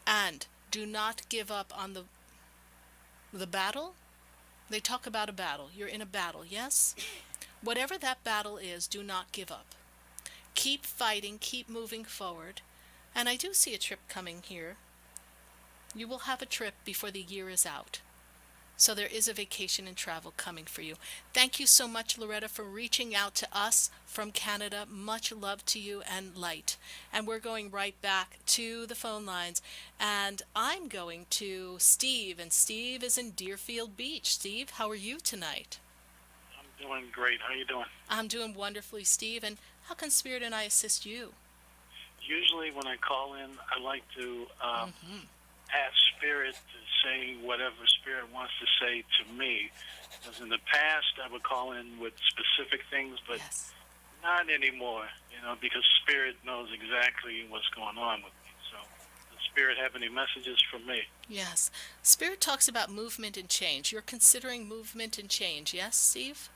And do not give up on the battle. They talk about a battle. You're in a battle, yes? Whatever that battle is, do not give up. Keep fighting, keep moving forward. And I do see a trip coming here. You will have a trip before the year is out. So there is a vacation and travel coming for you. Thank you so much, Loretta, for reaching out to us from Canada. Much love to you and light. And we're going right back to the phone lines. And I'm going to Steve, and Steve is in Deerfield Beach. Steve, how are you tonight? Doing great. How are you doing? I'm doing wonderfully, Steve. And how can Spirit and I assist you? Usually when I call in, I like to ask Spirit to say whatever Spirit wants to say to me. Because in the past, I would call in with specific things, but not anymore, because Spirit knows exactly what's going on with me. So does Spirit have any messages for me? Yes. Spirit talks about movement and change. You're considering movement and change, yes, Steve?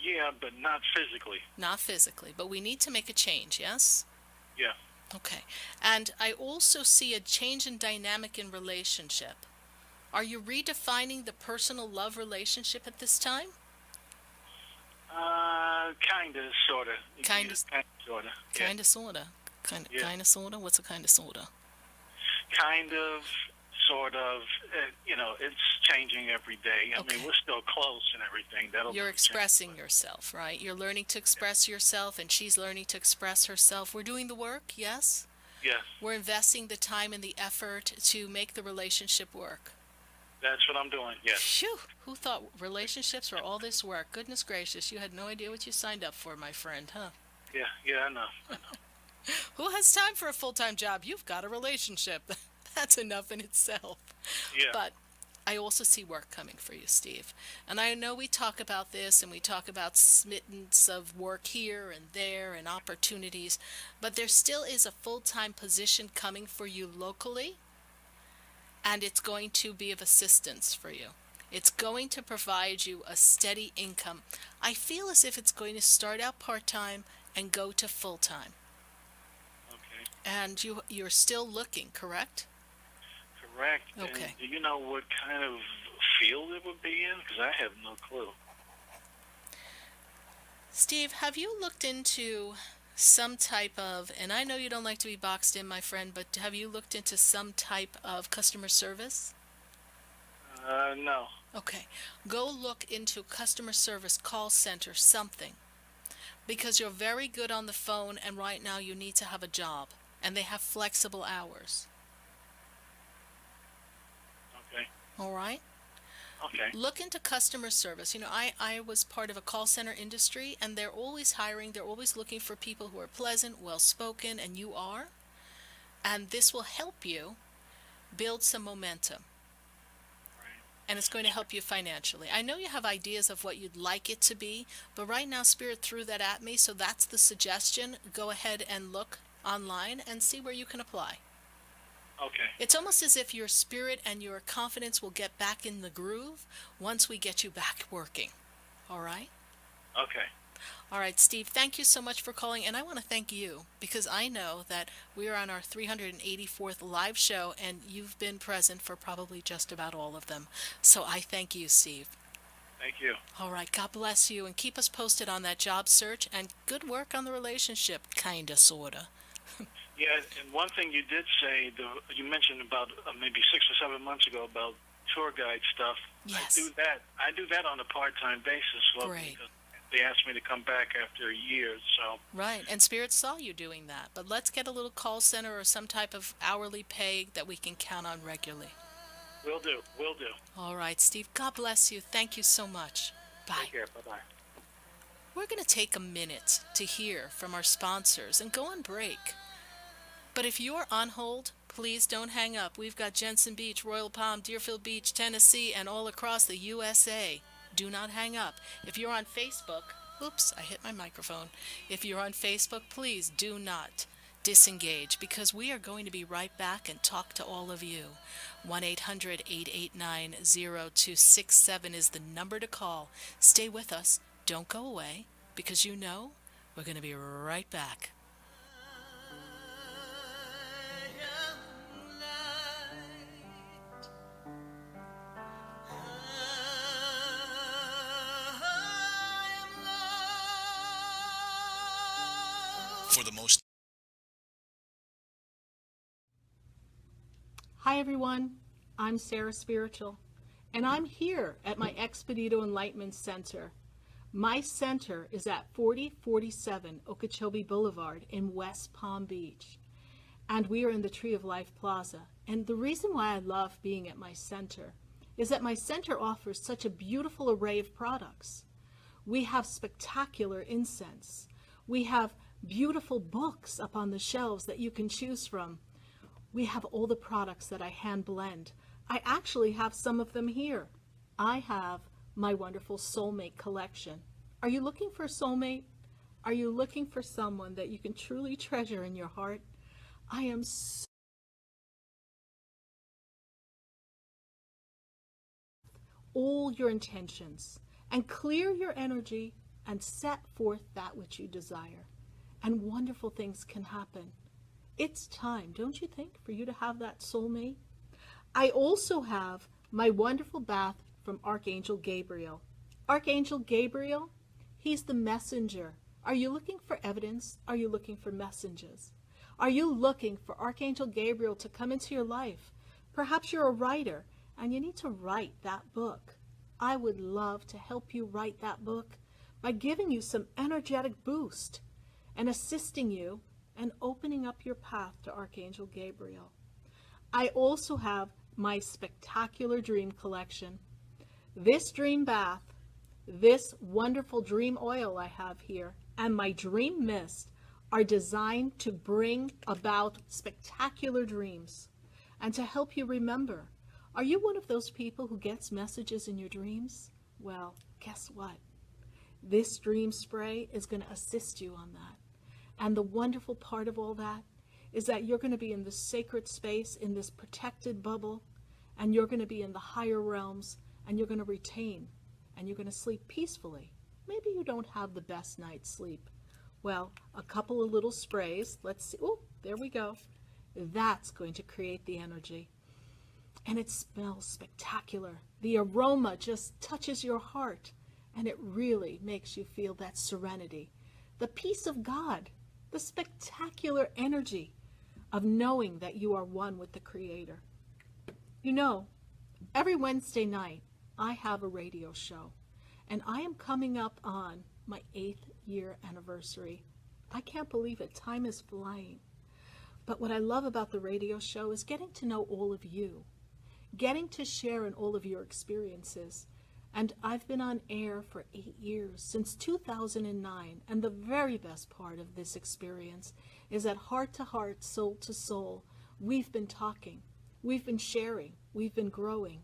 Yeah, but not physically. Not physically, but we need to make a change, yes? Yeah. Okay. And I also see a change in dynamic in relationship. Are you redefining the personal love relationship at this time? Kind of, sort of. Kind of, sort of. Kind of, sort of. Kind of, sort of? What's a kind of, sort of? Kind of, sort of. It's changing every day. I mean, we're still close and everything. You're expressing yourself, right? You're learning to express yourself, and she's learning to express herself. We're doing the work, yes? Yes. We're investing the time and the effort to make the relationship work. That's what I'm doing, yes. Phew! Who thought relationships were all this work? Goodness gracious, you had no idea what you signed up for, my friend, huh? Yeah, I know. Who has time for a full-time job? You've got a relationship. That's enough in itself. Yeah. But I also see work coming for you, Steve. And I know we talk about this and we talk about smittens of work here and there and opportunities, but there still is a full-time position coming for you locally, and it's going to be of assistance for you. It's going to provide you a steady income. I feel as if it's going to start out part-time and go to full-time. Okay. And you're still looking, correct? Correct. Okay. And do you know what kind of field it would be in? Because I have no clue. Steve, have you looked into some type of, and I know you don't like to be boxed in, my friend, but have you looked into some type of customer service? No. Okay. Go look into customer service, call center, something. Because you're very good on the phone, and right now you need to have a job, and they have flexible hours. Okay. All right? Okay. Look into customer service. I was part of a call center industry, and they're always hiring. They're always looking for people who are pleasant, well-spoken, and you are. And this will help you build some momentum. And it's going to help you financially. I know you have ideas of what you'd like it to be, but right now Spirit threw that at me, so that's the suggestion. Go ahead and look online and see where you can apply. Okay. It's almost as if your spirit and your confidence will get back in the groove once we get you back working. All right? Okay. All right, Steve, thank you so much for calling, and I want to thank you because I know that we are on our 384th live show, and you've been present for probably just about all of them. So I thank you, Steve. Thank you. All right, God bless you, and keep us posted on that job search, and good work on the relationship, kinda, sorta. Yeah, and one thing you did say, you mentioned about maybe 6 or 7 months ago about tour guide stuff. Yes. I do that on a part-time basis. Great. Because they asked me to come back after a year, so. Right, and Spirit saw you doing that. But let's get a little call center or some type of hourly pay that we can count on regularly. Will do. All right, Steve, God bless you. Thank you so much. Bye. Take care. Bye-bye. We're going to take a minute to hear from our sponsors and go on break. But if you're on hold, please don't hang up. We've got Jensen Beach, Royal Palm, Deerfield Beach, Tennessee, and all across the USA. Do not hang up. If you're on Facebook, oops, I hit my microphone. If you're on Facebook, please do not disengage because we are going to be right back and talk to all of you. 1-800-889-0267 is the number to call. Stay with us. Don't go away because we're going to be right back. For the most Hi everyone, I'm Sarah Spiritual, and I'm here at my Expedito Enlightenment Center. My center is at 4047 Okeechobee Boulevard in West Palm Beach, and we are in the Tree of Life Plaza. And the reason why I love being at my center is that my center offers such a beautiful array of products. We have spectacular incense. We have beautiful books up on the shelves that you can choose from. We have all the products that I hand blend. I actually have some of them here. I have my wonderful soulmate collection. Are you looking for a soulmate? Are you looking for someone that you can truly treasure in your heart? I am so all your intentions and clear your energy and set forth that which you desire. And wonderful things can happen. It's time, don't you think, for you to have that soulmate? I also have my wonderful bath from Archangel Gabriel. Archangel Gabriel, he's the messenger. Are you looking for evidence? Are you looking for messages? Are you looking for Archangel Gabriel to come into your life? Perhaps you're a writer and you need to write that book. I would love to help you write that book by giving you some energetic boost and assisting you and opening up your path to Archangel Gabriel. I also have my spectacular dream collection. This dream bath, this wonderful dream oil I have here, and my dream mist are designed to bring about spectacular dreams and to help you remember. Are you one of those people who gets messages in your dreams? Well, guess what? This dream spray is going to assist you on that. And the wonderful part of all that is that you're going to be in this sacred space, in this protected bubble, and you're going to be in the higher realms, and you're going to retain, and you're going to sleep peacefully. Maybe you don't have the best night's sleep. Well, a couple of little sprays, let's see, oh, there we go. That's going to create the energy. And it smells spectacular. The aroma just touches your heart, and it really makes you feel that serenity, the peace of God, the spectacular energy of knowing that you are one with the Creator. You know, every Wednesday night, I have a radio show, and I am coming up on my 8th year anniversary. I can't believe it. Time is flying. But what I love about the radio show is getting to know all of you, getting to share in all of your experiences. And I've been on air for 8 years, since 2009, and the very best part of this experience is that heart to heart, soul to soul, we've been talking, we've been sharing, we've been growing.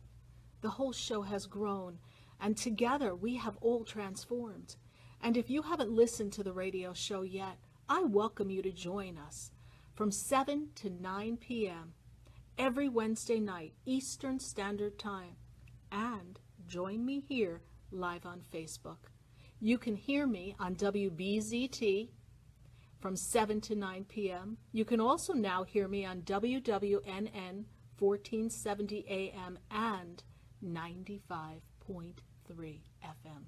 The whole show has grown, and together we have all transformed. And if you haven't listened to the radio show yet, I welcome you to join us from 7 to 9 p.m. every Wednesday night, Eastern Standard Time. And join me here live on Facebook. You can hear me on WBZT from 7 to 9 p.m. You can also now hear me on WWNN 1470 AM and 95.3 FM.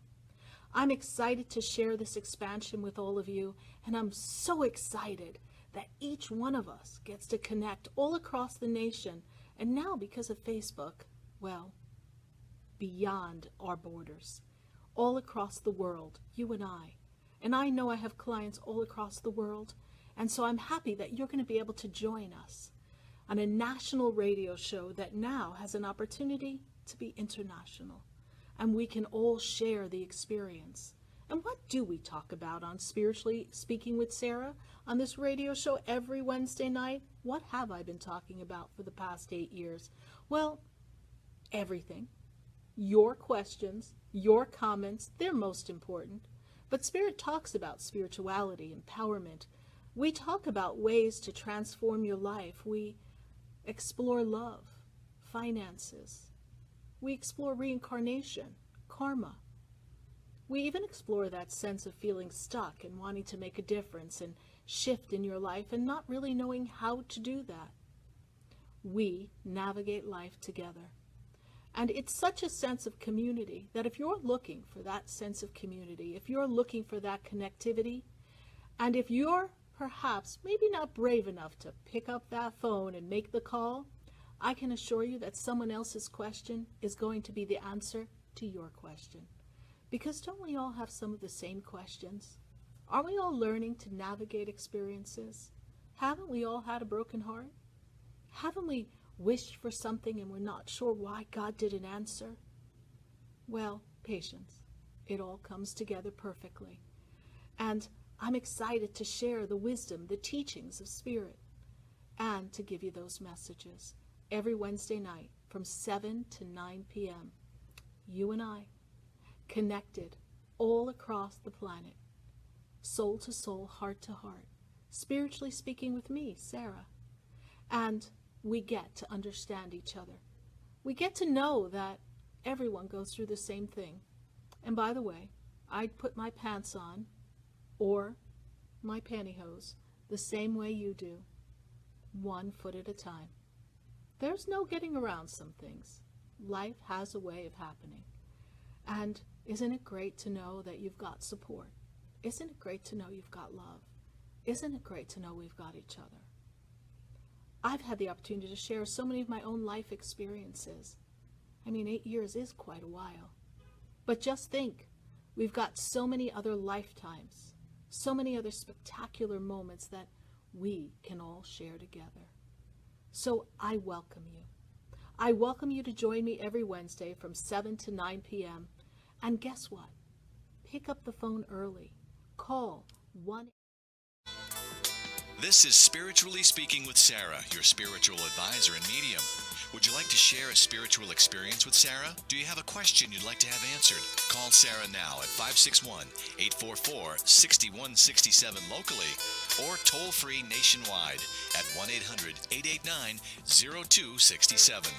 I'm excited to share this expansion with all of you, and I'm so excited that each one of us gets to connect all across the nation, and now because of Facebook, well, beyond our borders, all across the world, you and I. And I know I have clients all across the world, and so I'm happy that you're going to be able to join us on a national radio show that now has an opportunity to be international. And we can all share the experience. And what do we talk about on Spiritually Speaking with Sarah on this radio show every Wednesday night? What have I been talking about for the past 8 years? Well, everything. Your questions, your comments, they're most important. But Spirit talks about spirituality, empowerment. We talk about ways to transform your life. We explore love, finances. We explore reincarnation, karma. We even explore that sense of feeling stuck and wanting to make a difference and shift in your life and not really knowing how to do that. We navigate life together. And it's such a sense of community that if you're looking for that sense of community, if you're looking for that connectivity, and if you're perhaps maybe not brave enough to pick up that phone and make the call, I can assure you that someone else's question is going to be the answer to your question. Because don't we all have some of the same questions? Aren't we all learning to navigate experiences? Haven't we all had a broken heart? Haven't we wished for something and we're not sure why God didn't answer? Well, patience. It all comes together perfectly. And I'm excited to share the wisdom, the teachings of Spirit, and to give you those messages every Wednesday night from 7 to 9 p.m. You and I, connected all across the planet, soul to soul, heart to heart, spiritually speaking with me, Sarah. And we get to understand each other. We get to know that everyone goes through the same thing. And by the way, I'd put my pants on or my pantyhose the same way you do. one foot at a time. There's no getting around some things. Life has a way of happening. And isn't it great to know that you've got support? Isn't it great to know you've got love? Isn't it great to know we've got each other? I've had the opportunity to share so many of my own life experiences. 8 years is quite a while. But just think, we've got so many other lifetimes, so many other spectacular moments that we can all share together. So I welcome you. I welcome you to join me every Wednesday from 7 to 9 p.m. And guess what? Pick up the phone early. Call 1. This is Spiritually Speaking with Sarah, your spiritual advisor and medium. Would you like to share a spiritual experience with Sarah? Do you have a question you'd like to have answered? Call Sarah now at 561-844-6167 locally or toll-free nationwide at 1-800-889-0267.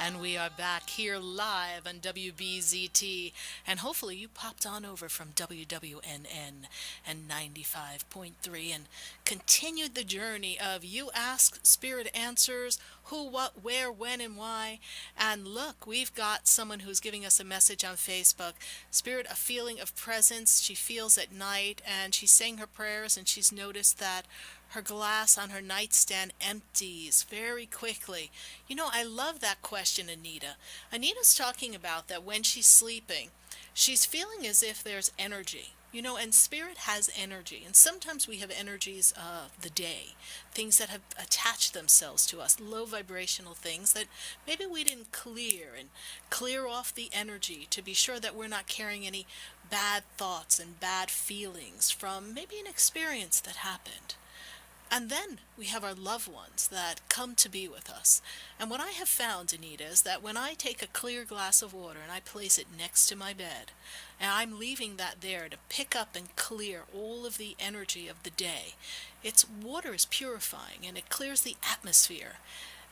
And we are back here live on WBZT, and hopefully you popped on over from WWNN and 95.3 and continued the journey of You Ask, Spirit Answers, who, what, where, when, and why. And look, we've got someone who's giving us a message on Facebook. Spirit, a feeling of presence she feels at night, and she's saying her prayers, and she's noticed that her glass on her nightstand empties very quickly. You know, I love that question, Anita. Anita's talking about that when she's sleeping, she's feeling as if there's energy. You know, and spirit has energy. And sometimes we have energies of the day, things that have attached themselves to us, low vibrational things that maybe we didn't clear off the energy to be sure that we're not carrying any bad thoughts and bad feelings from maybe an experience that happened. And then we have our loved ones that come to be with us. And what I have found, Anita, is that when I take a clear glass of water and I place it next to my bed, and I'm leaving that there to pick up and clear all of the energy of the day, water is purifying and it clears the atmosphere.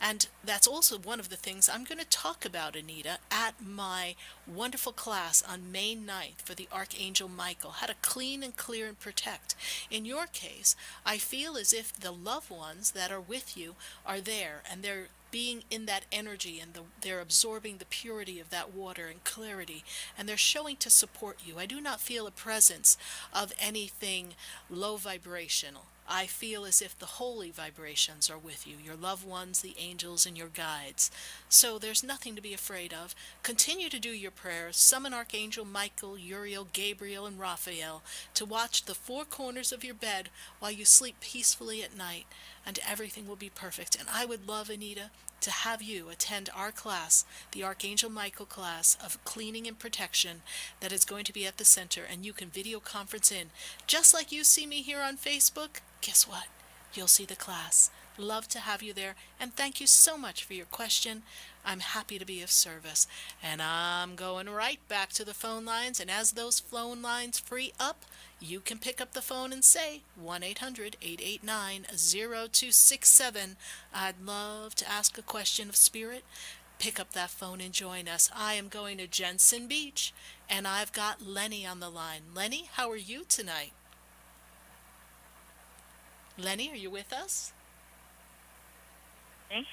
And that's also one of the things I'm going to talk about, Anita, at my wonderful class on May 9th for the Archangel Michael, how to clean and clear and protect. In your case, I feel as if the loved ones that are with you are there and they're being in that energy and they're absorbing the purity of that water and clarity, and they're showing to support you. I do not feel a presence of anything low vibrational. I feel as if the holy vibrations are with you, your loved ones, the angels, and your guides. So there's nothing to be afraid of. Continue to do your prayers. Summon Archangel Michael, Uriel, Gabriel, and Raphael to watch the four corners of your bed while you sleep peacefully at night, and everything will be perfect. And I would love, Anita, to have you attend our class, the Archangel Michael class of cleaning and protection that is going to be at the center, and you can video conference in. Just like you see me here on Facebook, guess what? You'll see the class. Love to have you there, and thank you so much for your question. I'm happy to be of service. And I'm going right back to the phone lines, and as those phone lines free up, you can pick up the phone and say 1-800-889-0267. I'd love to ask a question of spirit. Pick up that phone and join us. I am going to Jensen Beach, and I've got Lenny on the line. Lenny, how are you tonight? Lenny, are you with us? Hey.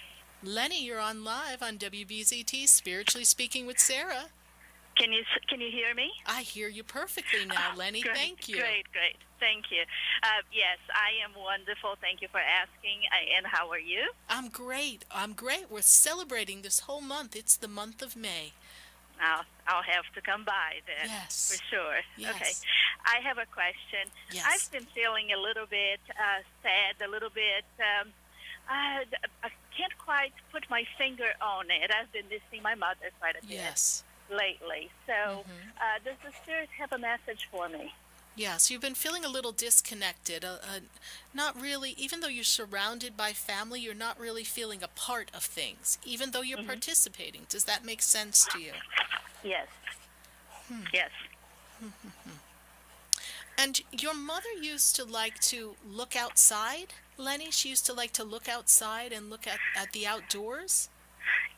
Lenny, you're on live on WBZT, Spiritually Speaking with Sarah. Can you hear me? I hear you perfectly now, Lenny. Great, Thank you. Great. Thank you. Yes, I am wonderful. Thank you for asking. And how are you? I'm great. We're celebrating this whole month. It's the month of May. I'll have to come by then. Yes. For sure. Yes. Okay. I have a question. Yes. I've been feeling a little bit sad, a little bit. I can't quite put my finger on it. I've been missing my mother quite a bit. Yes. Lately. So, does the Spirit have a message for me? Yes, you've been feeling a little disconnected. Not really, even though you're surrounded by family, you're not really feeling a part of things, even though you're participating. Does that make sense to you? Yes. Yes. And your mother used to like to look outside, Lenny? She used to like to look outside and look at the outdoors?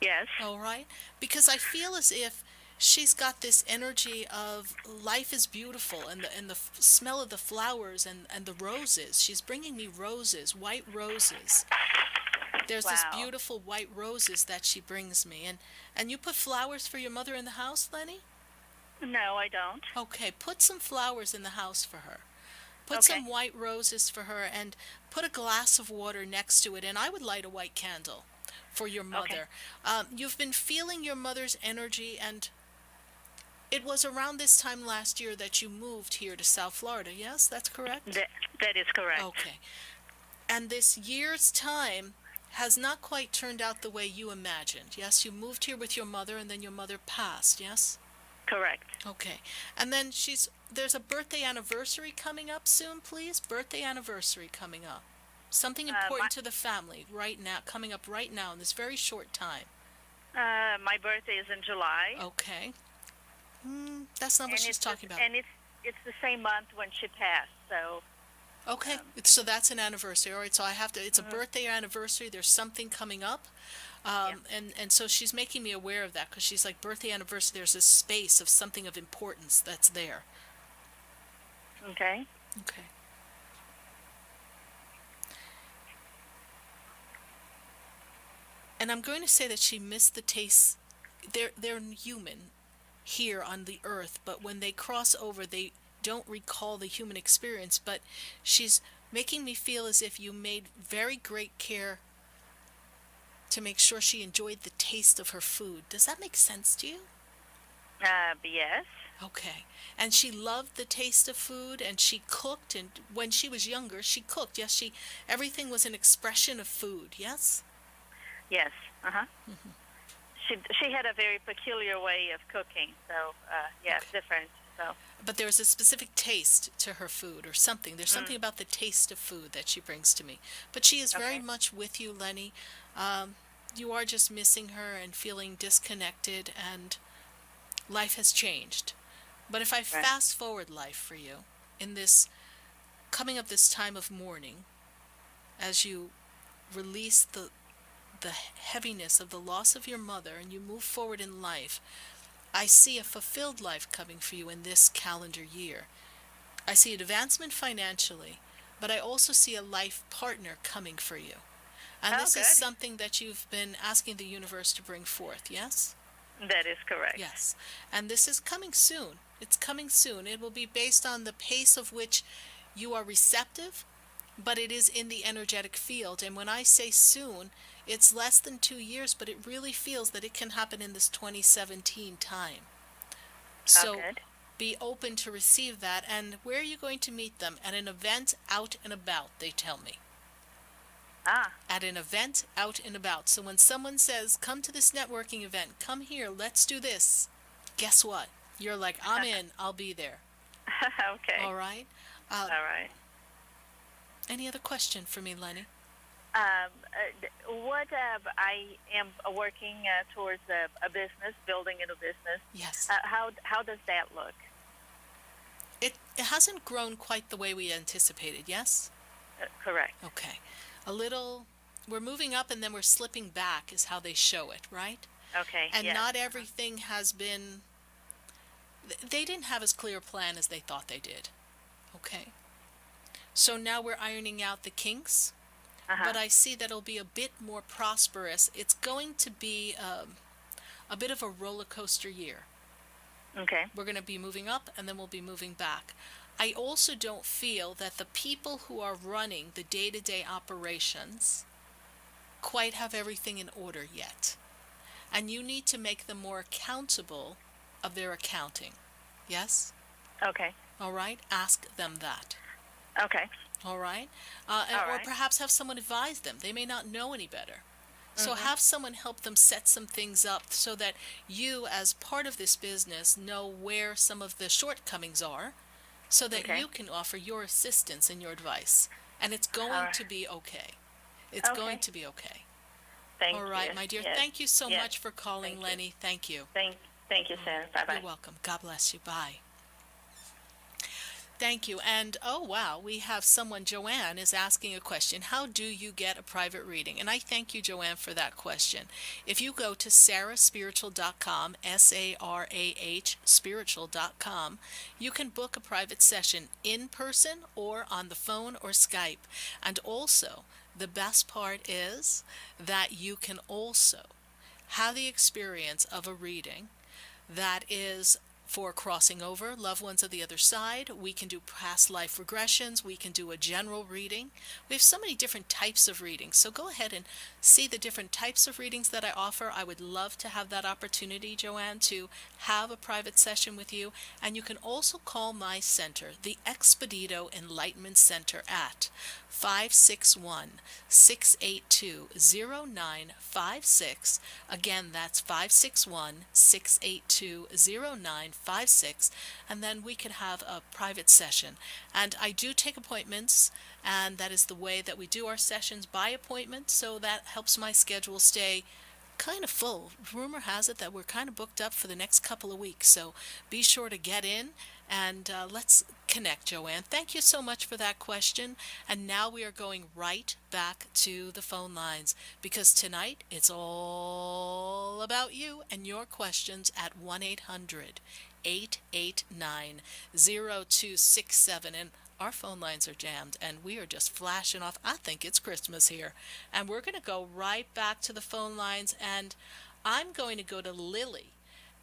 Yes. All right. Because I feel as if she's got this energy of life is beautiful, and the smell of the flowers and the roses. She's bringing me roses, white roses. There's this beautiful white roses that she brings me. And you put flowers for your mother in the house, Lenny? No, I don't. Okay, put some flowers in the house for her. Put some white roses for her, and put a glass of water next to it, and I would light a white candle for your mother. You've been feeling your mother's energy, and it was around this time last year that you moved here to South Florida, yes? That's correct? That is correct. Okay. And this year's time has not quite turned out the way you imagined, yes? You moved here with your mother, and then your mother passed, yes? Correct. Okay. And then there's a birthday anniversary coming up soon, please? Birthday anniversary coming up. Something important to the family right now, coming up right now in this very short time. My birthday is in July. Okay. That's not what she's talking about. And it's the same month when she passed, so... Okay, so that's an anniversary. All right, so it's a birthday anniversary. There's something coming up. And so she's making me aware of that, because she's like, birthday anniversary, there's this space of something of importance that's there. Okay. Okay. And I'm going to say that she missed the taste. They're human here on the earth, but when they cross over, they don't recall the human experience. But she's making me feel as if you made very great care to make sure she enjoyed the taste of her food. Does that make sense to you? Yes. Okay. And she loved the taste of food, and she cooked, and when she was younger, she cooked. Yes, everything was an expression of food, yes? Yes. She had a very peculiar way of cooking, so different. So. But there's a specific taste to her food, or something. There's something about the taste of food that she brings to me. But she is very much with you, Lenny. You are just missing her and feeling disconnected, and life has changed. But if I fast forward life for you in this coming up this time of mourning, as you release the heaviness of the loss of your mother and you move forward in life, I see a fulfilled life coming for you in this calendar year. I see advancement financially, but I also see a life partner coming for you. And this is something that you've been asking the universe to bring forth, yes? That is correct. Yes. And this is coming soon. It's coming soon. It will be based on the pace of which you are receptive, but it is in the energetic field. And when I say soon, it's less than 2 years, but it really feels that it can happen in this 2017 time. So be open to receive that. And where are you going to meet them? At an event out and about, they tell me. At an event out and about. So when someone says, come to this networking event, come here, let's do this, guess what? You're like, I'm in, I'll be there. Okay. All right? All right. Any other question for me, Lenny? What I am working towards a business, building a new business. Yes. How does that look? It hasn't grown quite the way we anticipated, yes? Correct. Okay. We're moving up and then we're slipping back is how they show it, right? Okay. And not everything has been, they didn't have as clear a plan as they thought they did. Okay. So now we're ironing out the kinks, but I see that it'll be a bit more prosperous. It's going to be a bit of a roller coaster year. Okay. We're going to be moving up, and then we'll be moving back. I also don't feel that the people who are running the day-to-day operations quite have everything in order yet. And you need to make them more accountable of their accounting. Yes? Okay. All right? Ask them that. Okay. All right? All or right. perhaps have someone advise them. They may not know any better. So have someone help them set some things up so that you, as part of this business, know where some of the shortcomings are so that you can offer your assistance and your advice. And it's going to be okay. It's going to be okay. Thank you. All right, my dear. Yes. Thank you so Yes. much for calling, Thank Lenny. Thank you. Thank you, Sarah. Bye-bye. You're welcome. God bless you. Bye. Thank you. And oh wow, we have someone, Joanne, is asking a question. How do you get a private reading? And I thank you, Joanne, for that question. If you go to sarahspiritual.com, SARAH spiritual.com, you can book a private session in person or on the phone or Skype. And also, the best part is that you can also have the experience of a reading that is for crossing over, loved ones of the other side. We can do past life regressions. We can do a general reading. We have so many different types of readings. So go ahead and see the different types of readings that I offer. I would love to have that opportunity, Joanne, to have a private session with you. And you can also call my center, the Expedito Enlightenment Center, at 561-682-0956. Again, that's 561-682-0956. And then we can have a private session. And I do take appointments, and that is the way that we do our sessions, by appointment, so that helps my schedule stay kind of full. Rumor has it that we're kind of booked up for the next couple of weeks, so be sure to get in and let's connect, Joanne. Thank you so much for that question. And now we are going right back to the phone lines, because tonight it's all about you and your questions at 1-800-889-0267. And our phone lines are jammed, and we are just flashing off. I think it's Christmas here. And we're going to go right back to the phone lines, and I'm going to go to Lily.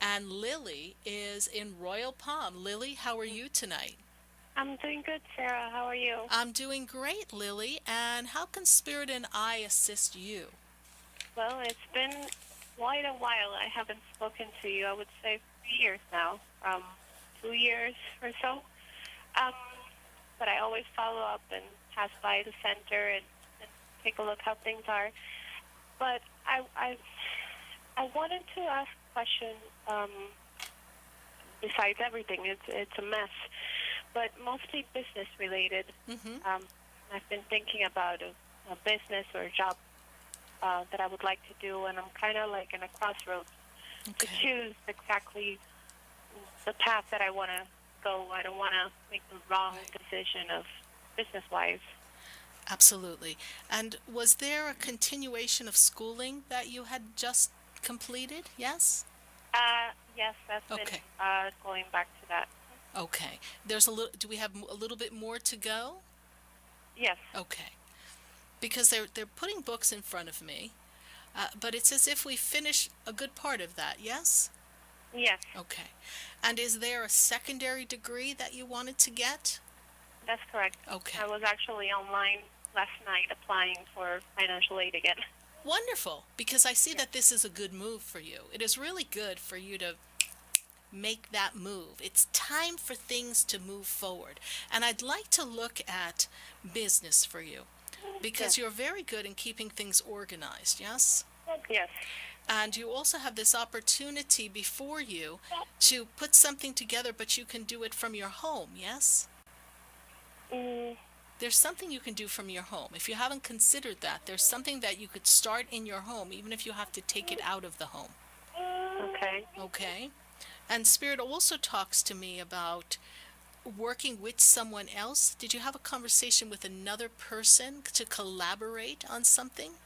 And Lily is in Royal Palm. Lily, how are you tonight? I'm doing good, Sarah. How are you? I'm doing great, Lily. And how can Spirit and I assist you? Well, it's been quite a while. I haven't spoken to you. I would say 3 years now, 2 years or so. But I always follow up and pass by the center and take a look how things are. But I wanted to ask a question. Besides everything, it's a mess, but mostly business related. I've been thinking about a business or a job that I would like to do, and I'm kind of like in a crossroads to choose exactly the path that I want to go. I don't want to make the wrong decision of business-wise. Absolutely. And was there a continuation of schooling that you had just completed? Yes? Yes, that's been going back to that. Okay. There's a little. Do we have a little bit more to go? Yes. Okay. Because they're putting books in front of me, but it's as if we finish a good part of that. Yes. Yes. Okay. And is there a secondary degree that you wanted to get? That's correct. Okay. I was actually online last night applying for financial aid again. Wonderful, because I see that this is a good move for you. It is really good for you to make that move. It's time for things to move forward. And I'd like to look at business for you, because you're very good in keeping things organized, yes? Yes. And you also have this opportunity before you to put something together, but you can do it from your home, yes? There's something you can do from your home. If you haven't considered that, there's something that you could start in your home, even if you have to take it out of the home. Okay. Okay? And Spirit also talks to me about working with someone else. Did you have a conversation with another person to collaborate on something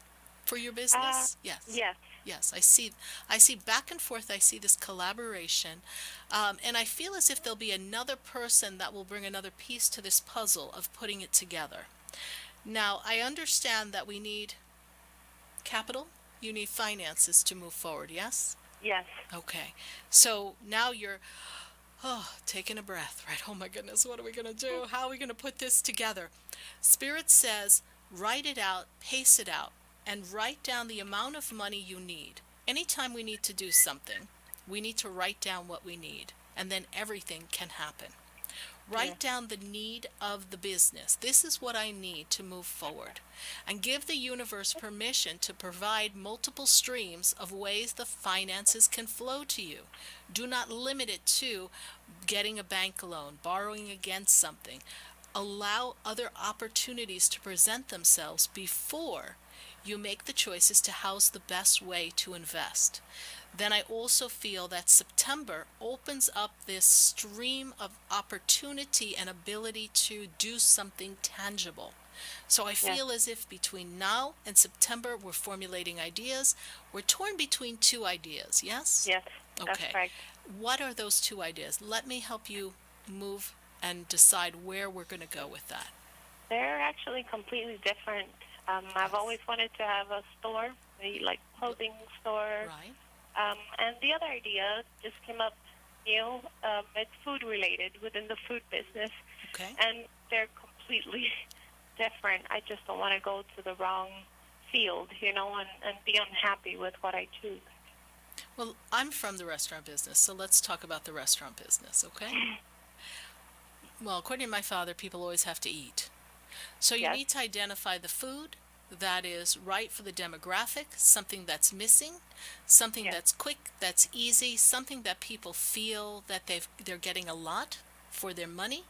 for your business? Yes. Yes. Yes, I see back and forth. I see this collaboration, and I feel as if there'll be another person that will bring another piece to this puzzle of putting it together. Now, I understand that we need capital. You need finances to move forward, yes? Yes. Okay. So now you're taking a breath, right? Oh my goodness, what are we going to do? How are we going to put this together? Spirit says, write it out, pace it out, and write down the amount of money you need. Anytime we need to do something, we need to write down what we need, and then everything can happen. Write down the need of the business. This is what I need to move forward. And give the universe permission to provide multiple streams of ways the finances can flow to you. Do not limit it to getting a bank loan, borrowing against something. Allow other opportunities to present themselves before you make the choices to house the best way to invest. Then I also feel that September opens up this stream of opportunity and ability to do something tangible. So I feel as if between now and September we're formulating ideas. We're torn between two ideas, yes? Yes, that's okay. right. What are those two ideas? Let me help you move and decide where we're going to go with that. They're actually completely different. I've always wanted to have a store, maybe like clothing store. Right. And the other idea just came up new. It's food related within the food business. Okay. And they're completely different. I just don't want to go to the wrong field, and be unhappy with what I choose. Well, I'm from the restaurant business, so let's talk about the restaurant business, okay? Well, according to my father, people always have to eat. So you need to identify the food that is right for the demographic, something that's missing, something that's quick, that's easy, something that people feel that they're getting a lot for their money,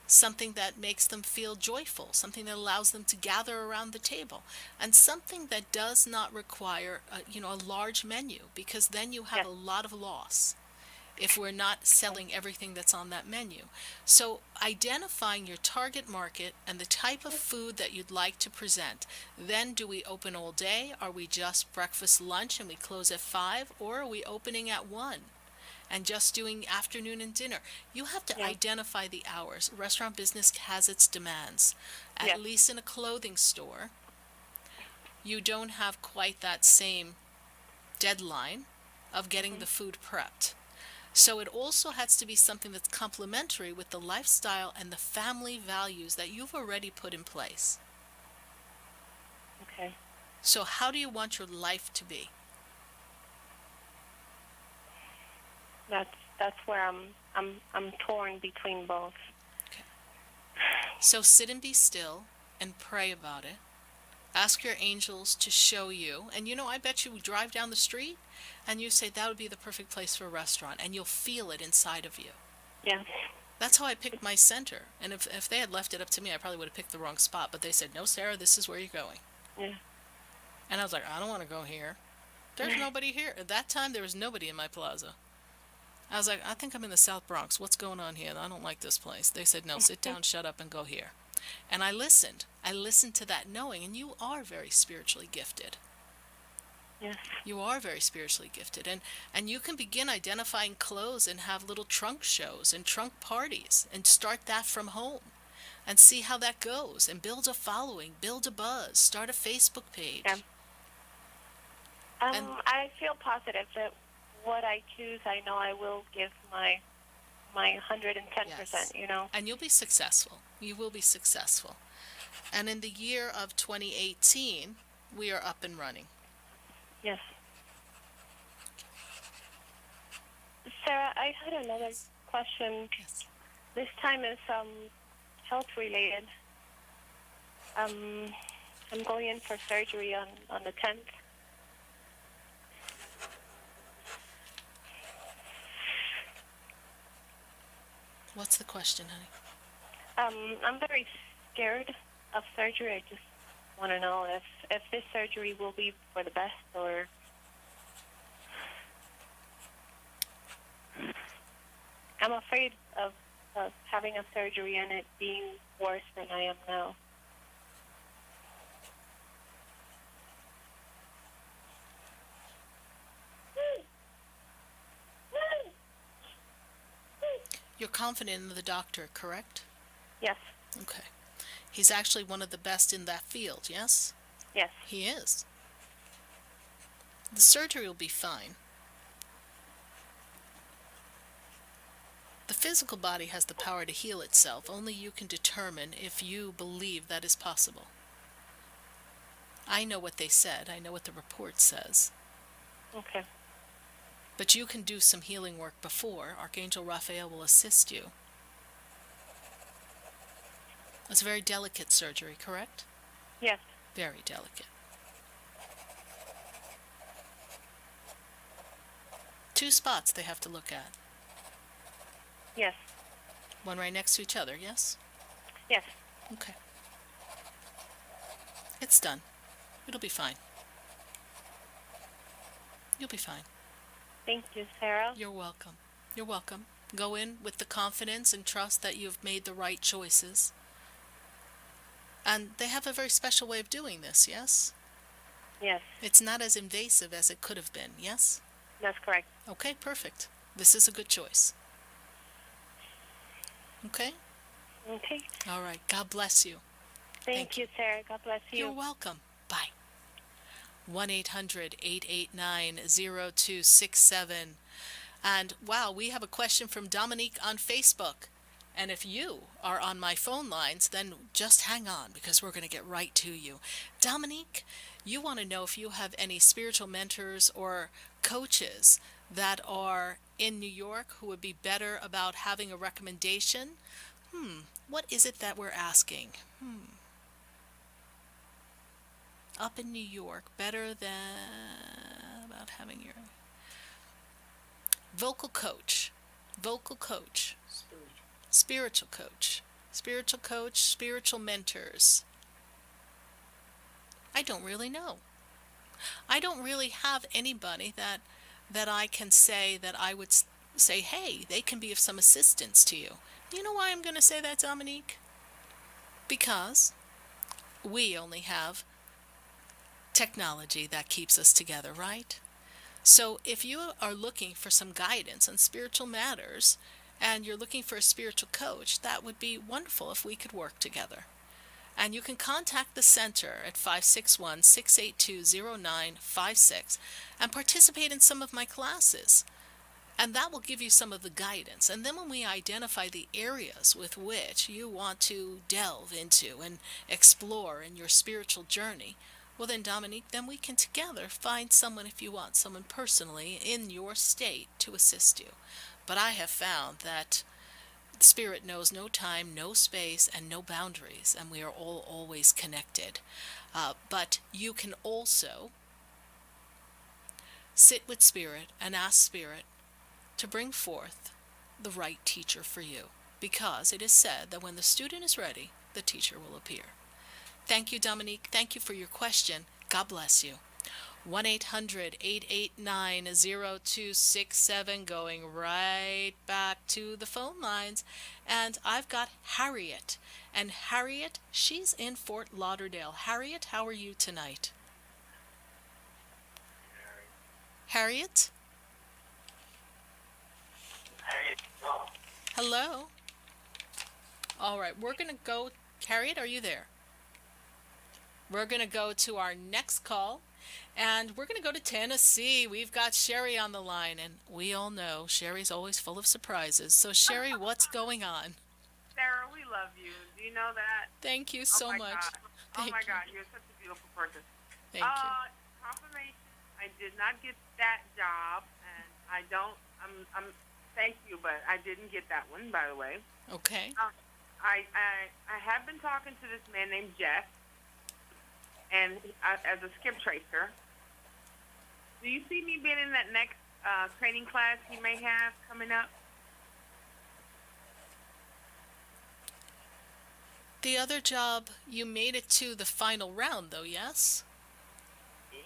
something that makes them feel joyful, something that allows them to gather around the table, and something that does not require a large menu, because then you have a lot of loss if we're not selling everything that's on that menu. So identifying your target market and the type of food that you'd like to present. Then do we open all day? Are we just breakfast, lunch, and we close at 5? Or are we opening at 1 and just doing afternoon and dinner? You have to identify the hours. Restaurant business has its demands. At least in a clothing store, you don't have quite that same deadline of getting the food prepped. So it also has to be something that's complementary with the lifestyle and the family values that you've already put in place. Okay. So how do you want your life to be? That's where I'm torn between both. Okay. So sit and be still and pray about it. Ask your angels to show you. And I bet you drive down the street and you say that would be the perfect place for a restaurant, and you'll feel it inside of you. Yeah. That's how I picked my center. And if they had left it up to me, I probably would have picked the wrong spot. But they said, no, Sarah, this is where you're going. Yeah. And I was like, I don't want to go here. There's nobody here. At that time, there was nobody in my plaza. I was like, I think I'm in the South Bronx. What's going on here? I don't like this place. They said, no, sit down, shut up, and go here. And I listened. I listened to that knowing. And you are very spiritually gifted. Yes. You are very spiritually gifted. And you can begin identifying clothes and have little trunk shows and trunk parties and start that from home and see how that goes and build a following, build a buzz, start a Facebook page. Yeah. I feel positive that what I choose, I know I will give my 110%, And you'll be successful. You will be successful. And in the year of 2018, we are up and running. Yes. Sarah, I had another question. Yes. This time is health related. I'm going in for surgery on the 10th. What's the question, honey? I'm very scared of surgery. I just want to know if this surgery will be for the best, or I'm afraid of having a surgery and it being worse than I am now. You're confident in the doctor, correct? Yes. Okay. He's actually one of the best in that field, yes? Yes. He is. The surgery will be fine. The physical body has the power to heal itself. Only you can determine if you believe that is possible. I know what they said. I know what the report says. Okay. But you can do some healing work before. Archangel Raphael will assist you. It's a very delicate surgery, correct? Yes. Very delicate. 2 spots they have to look at. Yes. One right next to each other, yes? Yes. Okay. It's done. It'll be fine. You'll be fine. Thank you, Sarah. You're welcome. You're welcome. Go in with the confidence and trust that you've made the right choices. And they have a very special way of doing this, yes? Yes. It's not as invasive as it could have been, yes? That's correct. Okay, perfect. This is a good choice. Okay? Okay. All right. God bless you. Thank you, Sarah. God bless you. You're welcome. Bye. 1-800-889-0267. And wow, we have a question from Dominique on Facebook. And if you are on my phone lines, then just hang on because we're going to get right to you. Dominique, you want to know if you have any spiritual mentors or coaches that are in New York who would be better about having a recommendation. What is it that we're asking? Up in New York, better than about having your vocal coach, spiritual coach, spiritual mentors. I don't really know. I don't really have anybody that I can say that I would say, hey, they can be of some assistance to you. You know why I'm going to say that, Dominique? Because we only have technology that keeps us together, right? So if you are looking for some guidance on spiritual matters and you're looking for a spiritual coach, that would be wonderful if we could work together. And you can contact the center at 561-682-0956 and participate in some of my classes. And that will give you some of the guidance. And then when we identify the areas with which you want to delve into and explore in your spiritual journey, well then, Dominique, then we can together find someone, if you want someone personally in your state to assist you. But I have found that Spirit knows no time, no space, and no boundaries, and we are all always connected. But you can also sit with Spirit and ask Spirit to bring forth the right teacher for you, because it is said that when the student is ready, the teacher will appear. Thank you, Dominique. Thank you for your question. God bless you. 1-800-889-0267, going right back to the phone lines. And I've got Harriet. And Harriet, she's in Fort Lauderdale. Harriet, how are you tonight? Harriet? Hello? All right, we're going to go. Harriet, are you there? We're going to go to our next call, and we're going to go to Tennessee. We've got Sherry on the line, and we all know Sherry's always full of surprises. So, Sherry, what's going on? Sarah, we love you. Do you know that? Thank you so much. Oh, my God. You're such a beautiful person. Thank you. Confirmation, I did not get that job, and I don't, thank you, but I didn't get that one, by the way. Okay. I have been talking to this man named Jeff, and as a skip tracer. Do you see me being in that next training class he may have coming up? The other job, you made it to the final round, though, yes?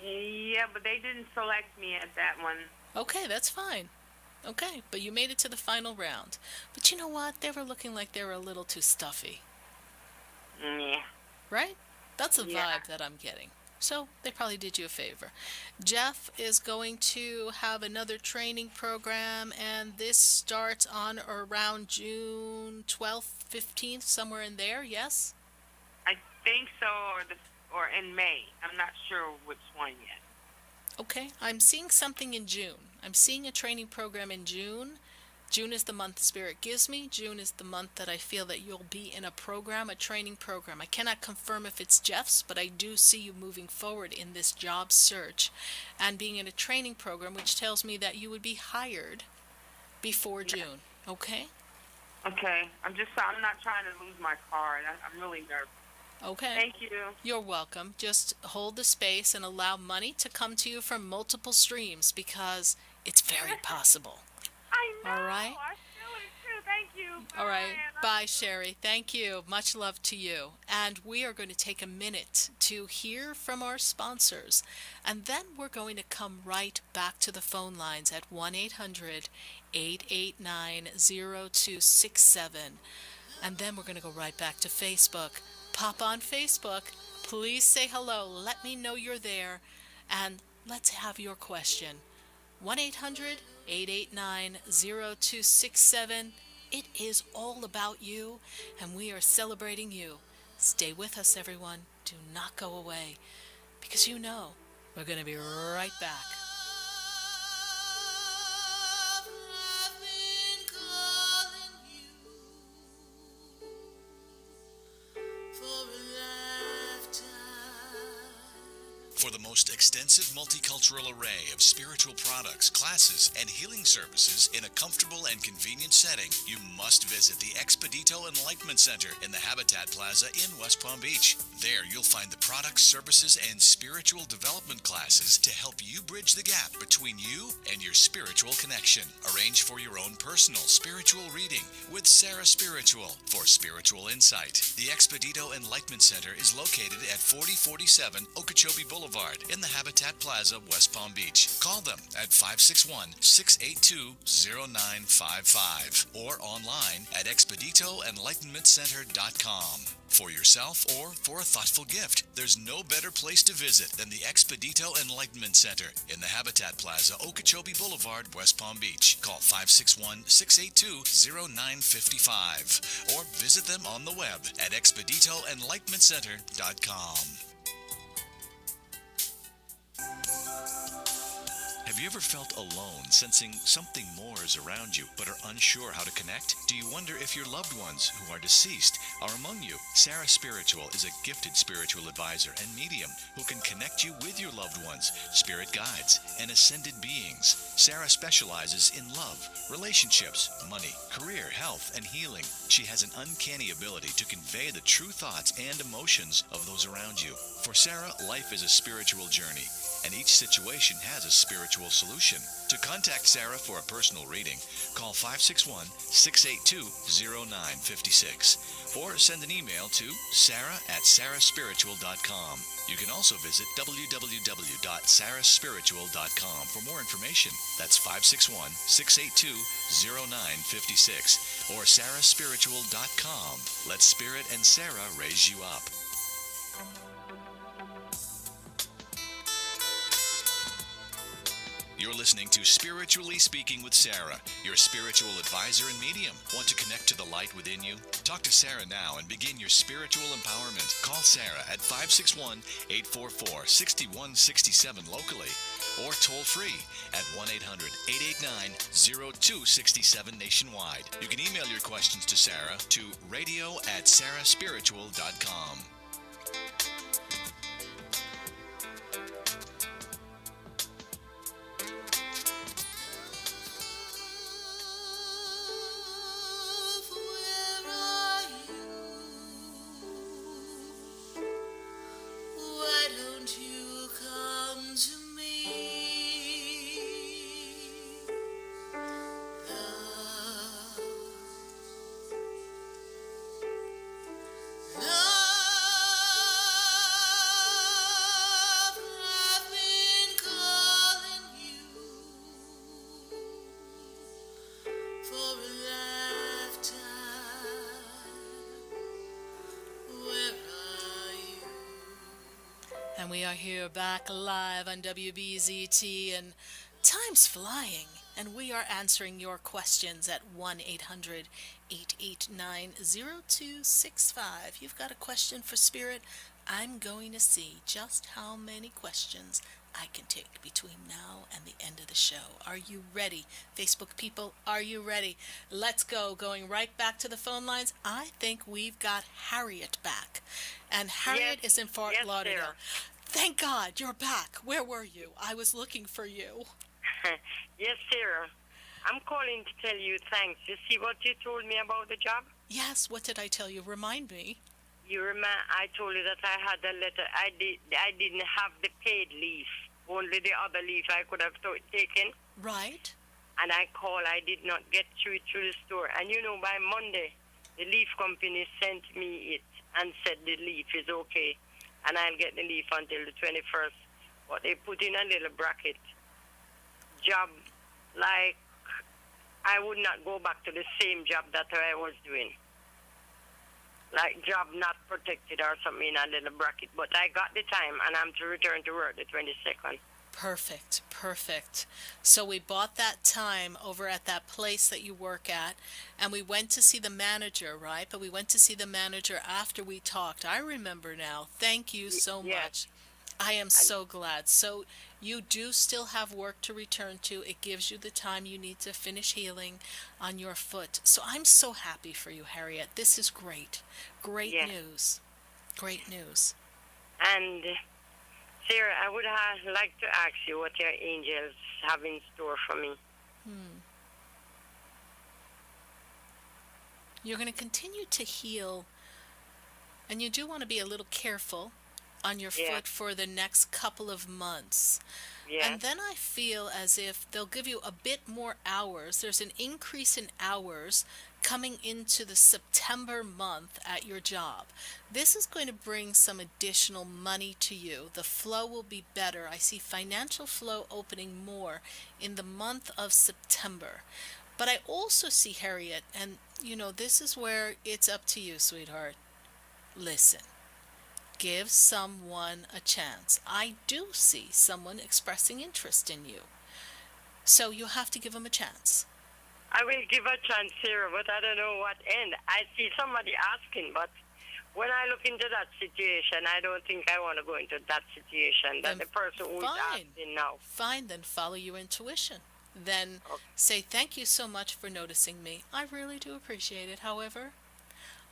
Yeah, but they didn't select me at that one. Okay, that's fine. Okay, but you made it to the final round. But you know what? They were looking like they were a little too stuffy. Yeah. Right? That's the vibe that I'm getting. So they probably did you a favor. Jeff is going to have another training program, and this starts on or around June 12th, 15th, somewhere in there, yes? I think so, or in May. I'm not sure which one yet. Okay, I'm seeing something in June. I'm seeing a training program in June, June is the month Spirit gives me. June is the month that I feel that you'll be in a program, a training program. I cannot confirm if it's Jeff's, but I do see you moving forward in this job search and being in a training program, which tells me that you would be hired before June. Okay? Okay. I'm not trying to lose my card. I'm really nervous. Okay. Thank you. You're welcome. Just hold the space and allow money to come to you from multiple streams, because it's very possible. I know. All right? I feel it too. Thank you. All right. Bye, Sherry. Thank you. Much love to you. And we are going to take a minute to hear from our sponsors. And then we're going to come right back to the phone lines at 1-800-889-0267. And then we're going to go right back to Facebook. Pop on Facebook. Please say hello. Let me know you're there. And let's have your question. 1-800-889-0267. It is all about you, and we are celebrating you. Stay with us, everyone. Do not go away, because you know we're going to be right back. For the most extensive multicultural array of spiritual products, classes, and healing services in a comfortable and convenient setting, you must visit the Expedito Enlightenment Center in the Habitat Plaza in West Palm Beach. There you'll find the products, services, and spiritual development classes to help you bridge the gap between you and your spiritual connection. Arrange for your own personal spiritual reading with Sarah Spiritual for spiritual insight. The Expedito Enlightenment Center is located at 4047 Okeechobee Boulevard in the Habitat Plaza, West Palm Beach. Call them at 561-682-0955 or online at expeditoenlightenmentcenter.com. For yourself or for a thoughtful gift, there's no better place to visit than the Expedito Enlightenment Center in the Habitat Plaza, Okeechobee Boulevard, West Palm Beach. Call 561-682-0955 or visit them on the web at expeditoenlightenmentcenter.com. Have you ever felt alone, sensing something more is around you, but are unsure how to connect? Do you wonder if your loved ones who are deceased are among you? Sarah Spiritual is a gifted spiritual advisor and medium who can connect you with your loved ones, spirit guides, and ascended beings. Sarah specializes in love, relationships, money, career, health, and healing. She has an uncanny ability to convey the true thoughts and emotions of those around you. For Sarah, life is a spiritual journey, and each situation has a spiritual solution. To contact Sarah for a personal reading, call 561-682-0956 or send an email to sarah@sarahspiritual.com. You can also visit www.sarahspiritual.com for more information. That's 561-682-0956 or sarahspiritual.com. Let Spirit and Sarah raise you up. You're listening to Spiritually Speaking with Sarah, your spiritual advisor and medium. Want to connect to the light within you? Talk to Sarah now and begin your spiritual empowerment. Call Sarah at 561-844-6167 locally or toll free at 1-800-889-0267 nationwide. You can email your questions to Sarah to radio@sarahspiritual.com. And we are here back live on WBZT, and time's flying, and we are answering your questions at 1-800-889-0265. You've got a question for Spirit? I'm going to see just how many questions I can take between now and the end of the show. Are you ready? Facebook people, are you ready? Let's go. Going right back to the phone lines. I think we've got Harriet back. And Harriet is in Fort Lauderdale. Sarah. Thank God you're back. Where were you? I was looking for you. Yes, Sarah. I'm calling to tell you thanks. You see what you told me about the job? Yes, what did I tell you? Remind me. I told you that I had a letter. I didn't have the paid leave. Only the other leave I could have taken. Right. And I called. I did not get through the store. And by Monday, the leave company sent me it and said the leave is okay. And I'll get the leave until the 21st. But they put in a little bracket. Job, like, I would not go back to the same job that I was doing. Like job not protected or something in a little bracket. But I got the time, and I'm to return to work the 22nd. Perfect. So we bought that time over at that place that you work at, and we went to see the manager, right? But we went to see the manager after we talked. I remember now. Thank you so much. I am so glad. So you do still have work to return to. It gives you the time you need to finish healing on your foot. So I'm so happy for you, Harriet. This is great. Great news. Great news. And Sarah, I would like to ask you what your angels have in store for me. You're going to continue to heal, and you do want to be a little careful on your foot for the next couple of months. And then I feel as if they'll give you a bit more hours. There's an increase in hours coming into the September month at your job. This is going to bring some additional money to you. The flow will be better. I see financial flow opening more in the month of September. But I also see, Harriet, and this is where it's up to you, sweetheart. Listen. Give someone a chance. I do see someone expressing interest in you. So you have to give them a chance. I will give a chance, Sarah, but I don't know what end. I see somebody asking, but when I look into that situation, I don't think I want to go into that situation. That the person who is asking now. Fine, then follow your intuition. Then say, thank you so much for noticing me. I really do appreciate it. However,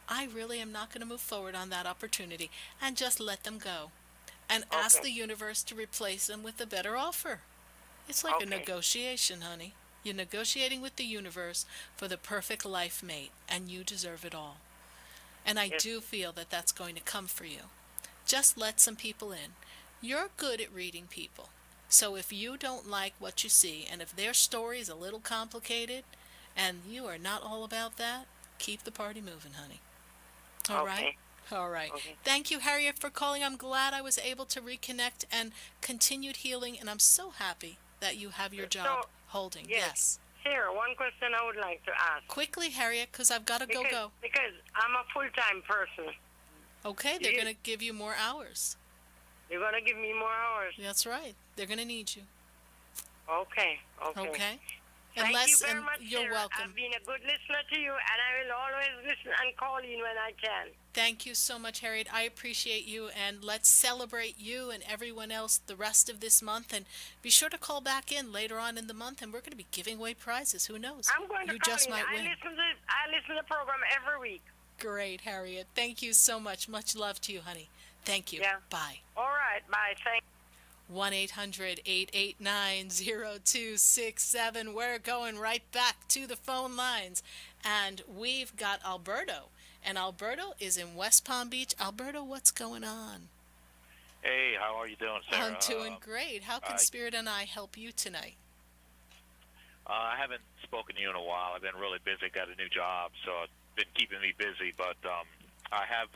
I really am not going to move forward on that opportunity, and just let them go and ask the universe to replace them with a better offer. It's like a negotiation, honey. You're negotiating with the universe for the perfect life mate, and you deserve it all. And I do feel that that's going to come for you. Just let some people in. You're good at reading people. So if you don't like what you see, and if their story is a little complicated, and you are not all about that, keep the party moving, honey. All right? All right. Thank you, Harriet, for calling. I'm glad I was able to reconnect and continued healing, and I'm so happy that you have your job holding. Yes. Sarah, one question I would like to ask. Quickly, Harriet, because I've got to go. Because I'm a full-time person. Okay, they're going to give you more hours. They're going to give me more hours? That's right. They're going to need you. Okay. Thank you very much, you're Sarah. welcome. I've been a good listener to you, and I will always listen and call in when I can. Thank you so much, Harriet. I appreciate you, and let's celebrate you and everyone else the rest of this month. And be sure to call back in later on in the month, and we're going to be giving away prizes. Who knows? I'm going to call in. I listen to the program every week. Great, Harriet. Thank you so much. Much love to you, honey. Thank you. Yeah. Bye. All right. Bye. Thanks. 1-800-889-0267. We're going right back to the phone lines. And we've got Alberto. And Alberto is in West Palm Beach. Alberto, what's going on? Hey, how are you doing, Sarah? I'm doing great. How can Spirit and I help you tonight? I haven't spoken to you in a while. I've been really busy. Got a new job, so it's been keeping me busy. But I have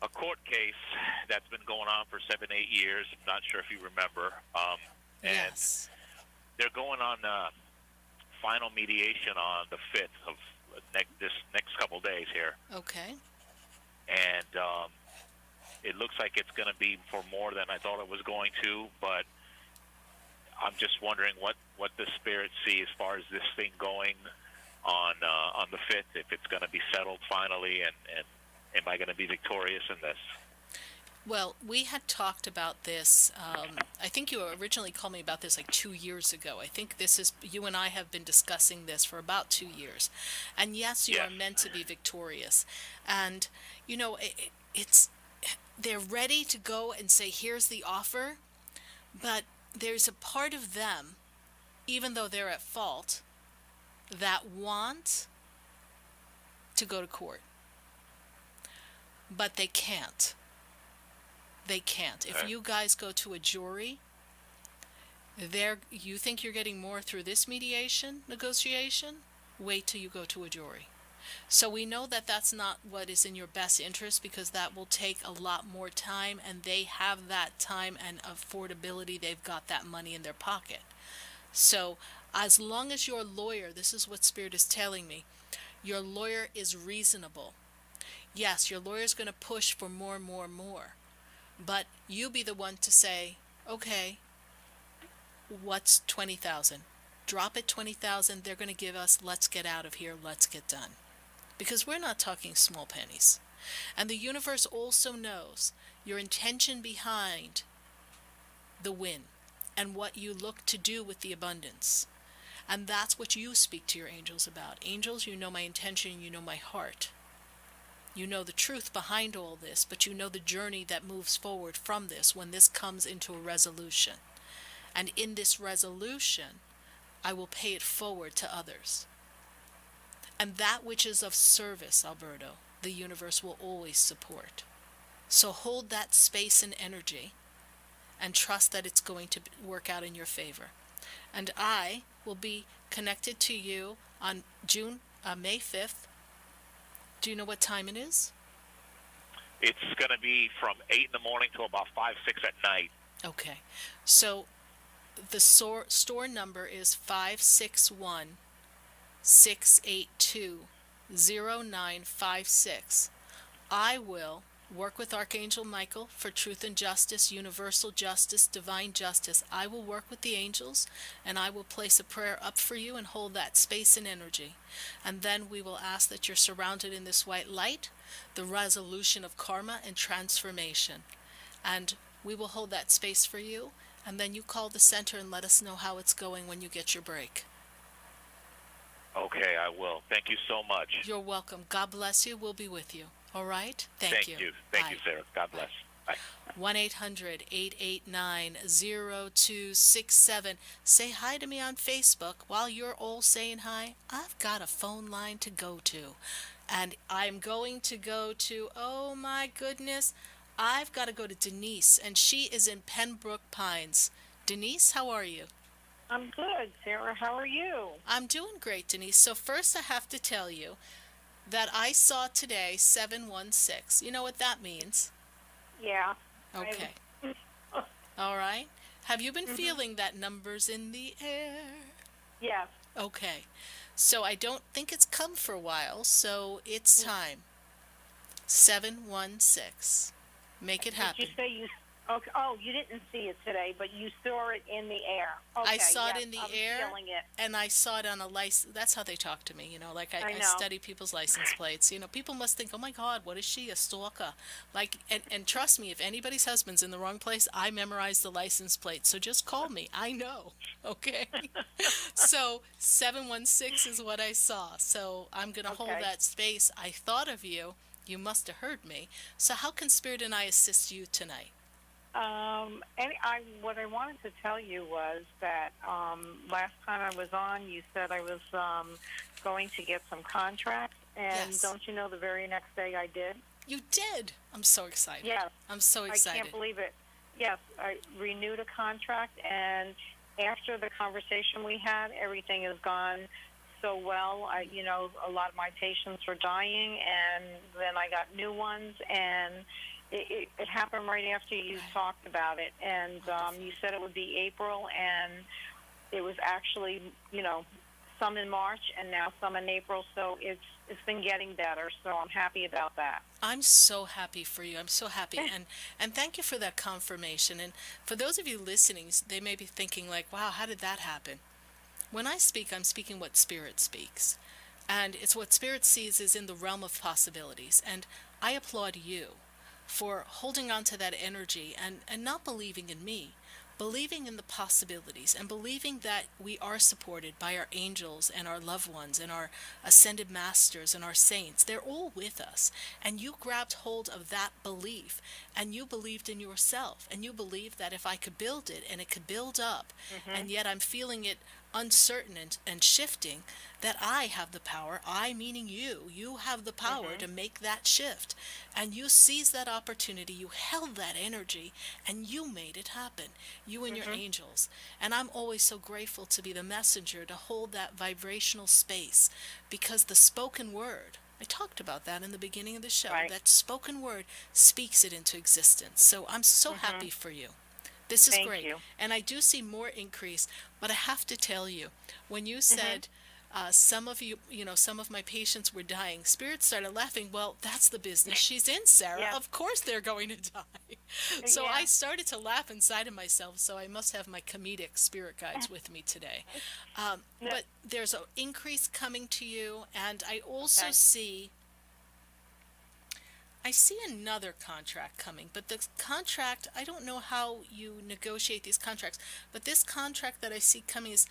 a court case that's been going on for 7-8 years. I'm not sure if you remember. Yes. And they're going on final mediation on the 5th of this next couple days here. Okay. And it looks like it's going to be for more than I thought it was going to, but I'm just wondering what the spirits see as far as this thing going on the 5th, if it's going to be settled finally, and am I going to be victorious in this? Well, we had talked about this. I think you originally called me about this like 2 years ago. I think this is, you and I have been discussing this for about 2 years. And yes, you are meant to be victorious. And, you know, they're ready to go and say, here's the offer. But there's a part of them, even though they're at fault, that want to go to court. But they can't. They can't. If you guys go to a jury, you think you're getting more through this mediation negotiation? Wait till you go to a jury. So we know that that's not what is in your best interest, because that will take a lot more time, and they have that time and affordability. They've got that money in their pocket. So as long as your lawyer, this is what Spirit is telling me, your lawyer is reasonable. Yes, your lawyer is going to push for more. But you be the one to say, okay, what's 20,000? Drop it 20,000. They're going to give us, let's get out of here. Let's get done. Because we're not talking small pennies. And the universe also knows your intention behind the win and what you look to do with the abundance. And that's what you speak to your angels about. Angels, you know my intention, you know my heart. You know the truth behind all this, but you know the journey that moves forward from this when this comes into a resolution. And in this resolution, I will pay it forward to others. And that which is of service, Alberto, the universe will always support. So hold that space and energy and trust that it's going to work out in your favor. And I will be connected to you on May 5th. Do you know what time it is? It's going to be from 8 in the morning to about 5, 6 at night. Okay. So the store number is 561-682-0956. I will work with Archangel Michael for truth and justice, universal justice, divine justice. I will work with the angels, and I will place a prayer up for you and hold that space and energy. And then we will ask that you're surrounded in this white light, the resolution of karma and transformation. And we will hold that space for you, and then you call the center and let us know how it's going when you get your break. Okay, I will. Thank you so much. You're welcome. God bless you. We'll be with you. All right? Thank you. Thank you, Sarah. God bless. Bye. 1-800-889-0267. Say hi to me on Facebook. While you're all saying hi, I've got a phone line to go to. And I'm going to go to, oh my goodness, I've got to go to Denise, and she is in Pembroke Pines. Denise, how are you? I'm good, Sarah. How are you? I'm doing great, Denise. So first I have to tell you that I saw today 716. You know what that means? Yeah. Okay. All right. Have you been feeling that numbers in the air? Yes. Okay. So I don't think it's come for a while, so it's time. 716. Make it happen. Did you say you... Okay. Oh, you didn't see it today, but you saw it in the air. Okay, I saw it in the air, feeling it. and I saw it on a license. That's how they talk to me, like I study people's license plates. People must think, oh my God, what is she, a stalker? And trust me, if anybody's husband's in the wrong place, I memorize the license plate. So just call me. I know. Okay. So 716 is what I saw. So I'm going to hold that space. I thought of you. You must have heard me. So how can Spirit and I assist you tonight? What I wanted to tell you was that last time I was on, you said I was going to get some contracts, and don't you know the very next day I did? You did? I'm so excited. Yes. I'm so excited. I can't believe it. Yes, I renewed a contract, and after the conversation we had, everything has gone so well. A lot of my patients were dying, and then I got new ones, and it happened right after you talked about it, and you said it would be April, and it was actually, some in March and now some in April, so it's been getting better, so I'm happy about that. I'm so happy for you. I'm so happy, and thank you for that confirmation. And for those of you listening, they may be thinking like, wow, how did that happen? When I speak, I'm speaking what Spirit speaks, and it's what Spirit sees is in the realm of possibilities, and I applaud you for holding on to that energy and not believing in me, believing in the possibilities, and believing that we are supported by our angels and our loved ones and our ascended masters and our saints. They're all with us. And you grabbed hold of that belief, and you believed in yourself, and you believed that if I could build it and it could build up, and yet I'm feeling it uncertain and shifting, that I have the power, I meaning you have the power to make that shift. And you seized that opportunity, you held that energy, and you made it happen, you and your angels. And I'm always so grateful to be the messenger to hold that vibrational space, because the spoken word, I talked about that in the beginning of the show, that spoken word speaks it into existence. So I'm so happy for you. This is great. You. And I do see more increase, but I have to tell you, when you said some of some of my patients were dying, Spirit started laughing. Well, that's the business she's in, Sarah. Yeah. Of course they're going to die. So I started to laugh inside of myself, so I must have my comedic spirit guides with me today. But there's an increase coming to you, and I also see another contract coming, but the contract, I don't know how you negotiate these contracts, but this contract that I see coming is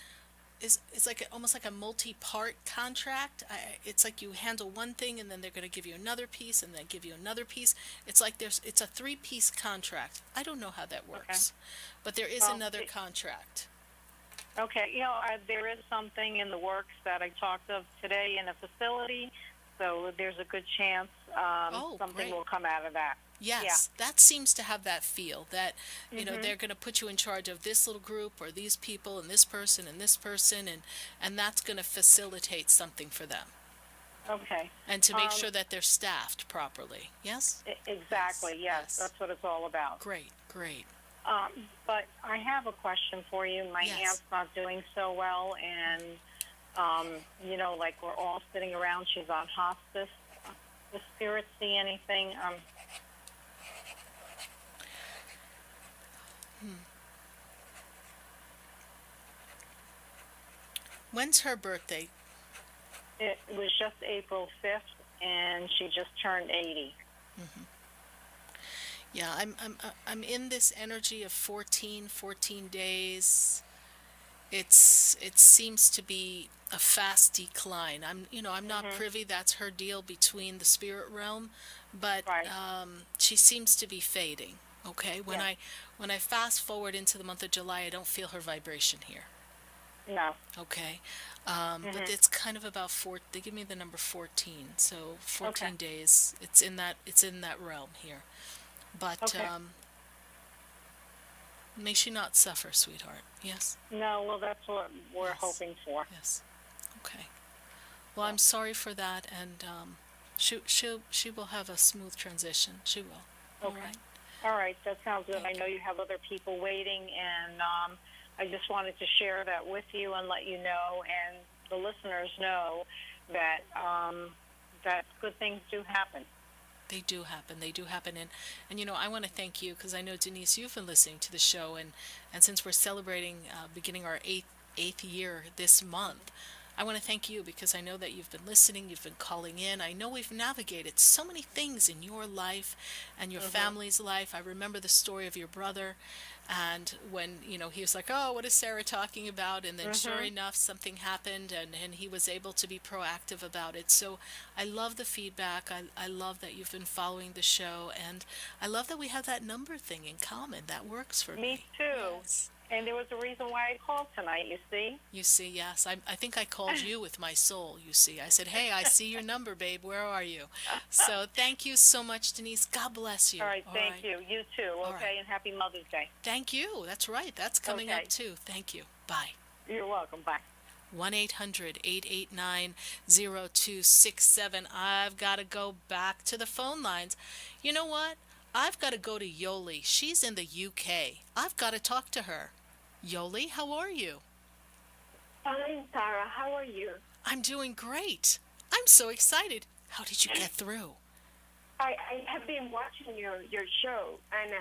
like almost like a multi-part contract. It's like you handle one thing and then they're going to give you another piece and then give you another piece. It's like it's a 3-piece contract. I don't know how that works, but there is another contract. Okay, there is something in the works that I talked of today in a facility. So there's a good chance something will come out of that. Yes, that seems to have that feel that, they're going to put you in charge of this little group or these people and this person, and that's going to facilitate something for them. Okay. And to make sure that they're staffed properly. Yes? Exactly, yes. That's what it's all about. Great. But I have a question for you. My aunt's not doing so well, and like we're all sitting around. She's on hospice. Does Spirit see anything? When's her birthday? It was just April 5th, and she just turned 80. Yeah, I'm in this energy of 14 days. It seems to be a fast decline. I'm not privy. That's her deal between the spirit realm, but she seems to be fading. Okay, when I fast forward into the month of July, I don't feel her vibration here. No. Okay, but it's kind of about they give me the number 14, so 14 days. It's in that realm here, but may she not suffer, sweetheart. Yes? No, well, that's what we're hoping for. Yes. Okay. Well, I'm sorry for that, and she will have a smooth transition. She will. Okay. All right. That sounds good. I know you have other people waiting, and I just wanted to share that with you and let you know, and the listeners know that that good things do happen. They do happen. And I want to thank you, because I know, Denise, you've been listening to the show, and since we're celebrating beginning our eighth year this month, I want to thank you, because I know that you've been listening, you've been calling in. I know we've navigated so many things in your life and your family's life. I remember the story of your brother, and when, he was like, oh, what is Sarah talking about? And then sure enough, something happened, and he was able to be proactive about it. So I love the feedback. I love that you've been following the show, and I love that we have that number thing in common. That works for me. Me too. Yes. And there was a reason why I called tonight, you see? You see, yes. I think I called you with my soul, you see. I said, hey, I see your number, babe. Where are you? So thank you so much, Denise. God bless you. All right, thank you. You too, okay? And happy Mother's Day. Thank you. That's right. That's coming up, too. Thank you. Bye. You're welcome. Bye. 1-800-889-0267. I've got to go back to the phone lines. You know what? I've got to go to Yoli. She's in the UK. I've got to talk to her. Yoli, how are you? Fine, Sarah. How are you? I'm doing great. I'm so excited. How did you get through? I have been watching your show, and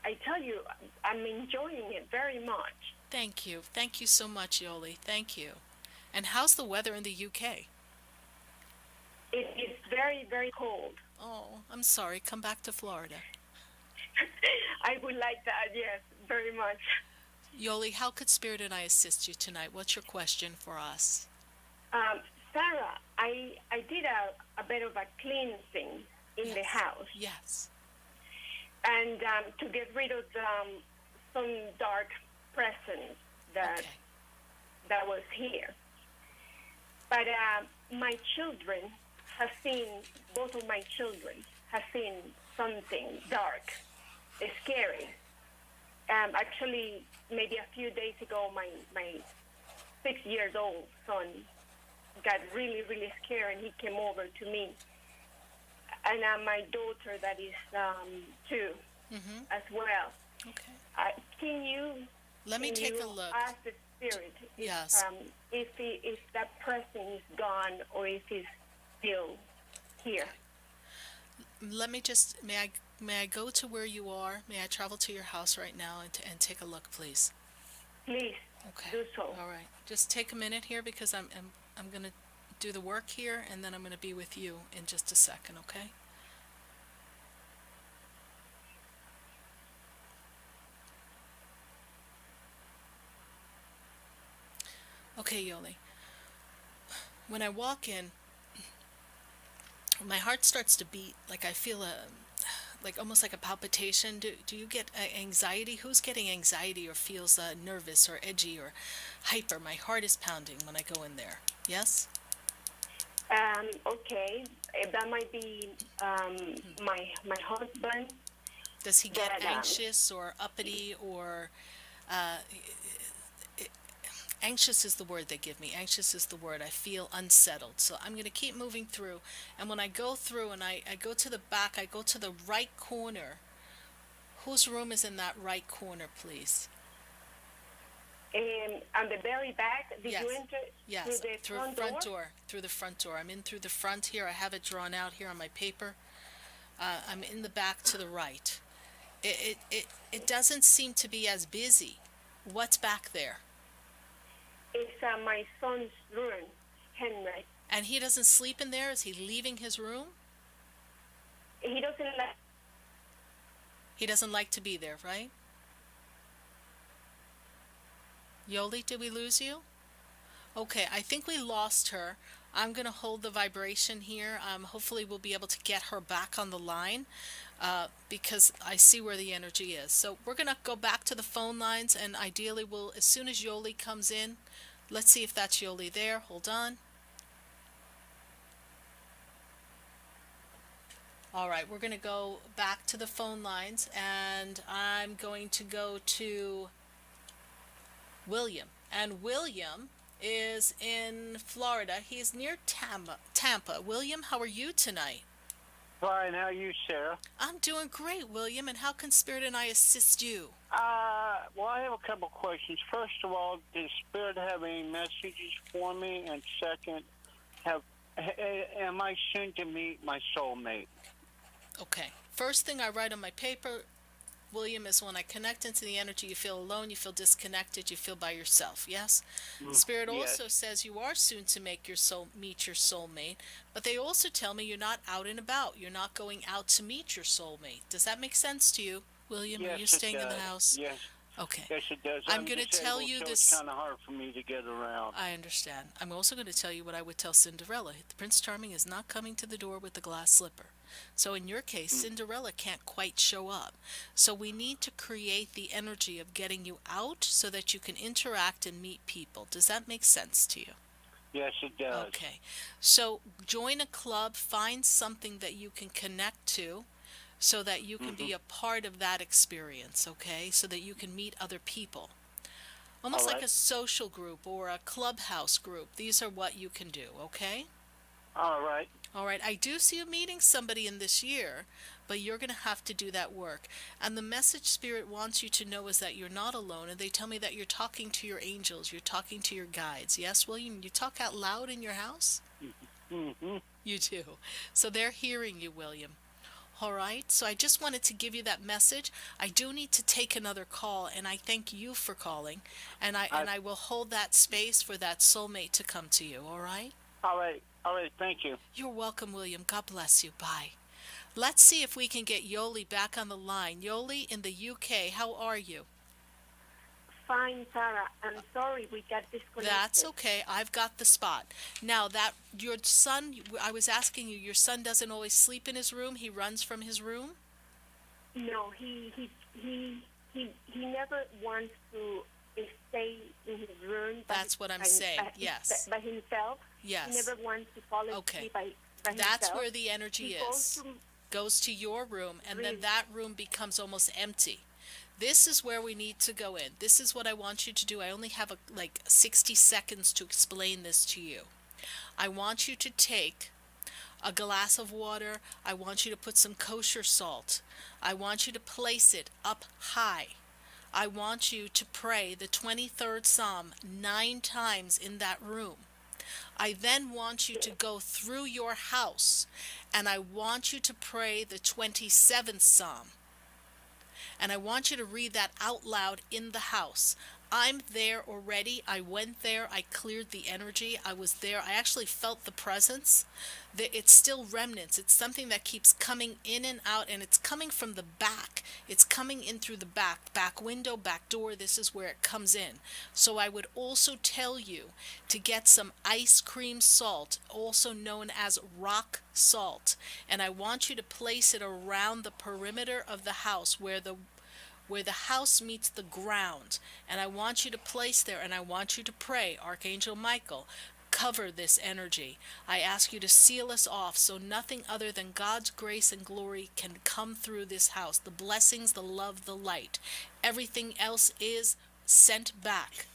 I tell you, I'm enjoying it very much. Thank you. Thank you so much, Yoli. Thank you. And how's the weather in the UK? It is very, very cold. Oh, I'm sorry. Come back to Florida. I would like that, yes, very much. Yoli, how could Spirit and I assist you tonight? What's your question for us? Sarah, I did a bit of a cleansing in the house. Yes. And to get rid of some dark presence that was here. But my children have seen, both of my children have seen something dark, scary. Actually, maybe a few days ago, my 6-year-old son got really, really scared, and he came over to me. And my daughter, that is 2, as well. Okay. Can you? Let me take a look. Ask the spirit. Yes. If that person is gone or if he's still here. Let me just. May I go to where you are? May I travel to your house right now and take a look, please? Please. Okay. Do so. All right. Just take a minute here because I'm going to do the work here, and then I'm going to be with you in just a second, okay? Okay, Yoli. When I walk in, my heart starts to beat, like I feel almost like a palpitation. Do you get anxiety? Who's getting anxiety or feels nervous or edgy or hyper? My heart is pounding when I go in there. Yes? Okay. That might be my husband. Does he get anxious or uppity or... anxious is the word they give me. Anxious is the word. I feel unsettled. So I'm going to keep moving through. And when I go through and I go to the back, I go to the right corner. Whose room is in that right corner, please? On the very back, did you enter through the front door? Through the front door. I'm in through the front here. I have it drawn out here on my paper. I'm in the back to the right. It doesn't seem to be as busy. What's back there? It's my son's room, Henry. And he doesn't sleep in there? Is he leaving his room? He doesn't like... He doesn't like to be there, right? Yoli, did we lose you? Okay, I think we lost her. I'm going to hold the vibration here. Hopefully we'll be able to get her back on the line because I see where the energy is. So we're going to go back to the phone lines, and ideally we'll, as soon as Yoli comes in, let's see if that's Yoli there. Hold on. All right, we're going to go back to the phone lines, and I'm going to go to William. And William is in Florida. He's near Tampa. William, how are you tonight? Fine. How are you, Sarah? I'm doing great, William. And how can Spirit and I assist you? Well, I have a couple questions. First of all, does Spirit have any messages for me? And second, am I soon to meet my soulmate? Okay. First thing I write on my paper, William, is when I connect into the energy, you feel alone, you feel disconnected, you feel by yourself. Yes? Spirit also says you are soon to meet your soulmate, but they also tell me you're not out and about. You're not going out to meet your soulmate. Does that make sense to you, William? Yes, are you staying in the house? Yes. Okay. Yes, it does. I'm going to tell you so this. It's kind of hard for me to get around. I understand. I'm also going to tell you what I would tell Cinderella. The Prince Charming is not coming to the door with the glass slipper. So in your case, Cinderella can't quite show up. So we need to create the energy of getting you out so that you can interact and meet people. Does that make sense to you? Yes, it does. Okay. So join a club, find something that you can connect to so that you can be a part of that experience, okay? So that you can meet other people. Almost like a social group or a clubhouse group. These are what you can do, okay? All right. All right. I do see you meeting somebody in this year, but you're going to have to do that work. And the message Spirit wants you to know is that you're not alone, and they tell me that you're talking to your angels, you're talking to your guides. Yes, William? You talk out loud in your house? Mm-hmm. You do. So they're hearing you, William. All right, so I just wanted to give you that message. I do need to take another call, and I thank you for calling, and I will hold that space for that soulmate to come to you, all right? All right, thank you. You're welcome, William. God bless you. Bye. Let's see if we can get Yoli back on the line. Yoli in the UK, how are you? Fine, Sarah. I'm sorry we got disconnected. That's okay. I've got the spot. Now, that your son, I was asking you, your son doesn't always sleep in his room? He runs from his room? No, he never wants to stay in his room. That's what I'm saying, yes. By himself. Yes. He never wants to fall asleep by himself. That's where the energy is. Goes to your room, and then Really? that room becomes almost empty. This is where we need to go in. This is what I want you to do. I only have like 60 seconds to explain this to you. I want you to take a glass of water. I want you to put some kosher salt. I want you to place it up high. I want you to pray the 23rd Psalm 9 times in that room. I then want you to go through your house, and I want you to pray the 27th Psalm. And I want you to read that out loud in the house. I'm there already. I went there. I cleared the energy. I was there. I actually felt the presence. It's still remnants. It's something that keeps coming in and out, and it's coming from the back. It's coming in through the back window, back door. This is where it comes in. So I would also tell you to get some ice cream salt, also known as rock salt. And I want you to place it around the perimeter of the house where the house meets the ground. And I want you to place there, and I want you to pray, Archangel Michael, cover this energy. I ask you to seal us off so nothing other than God's grace and glory can come through this house. The blessings, the love, the light. Everything else is sent back.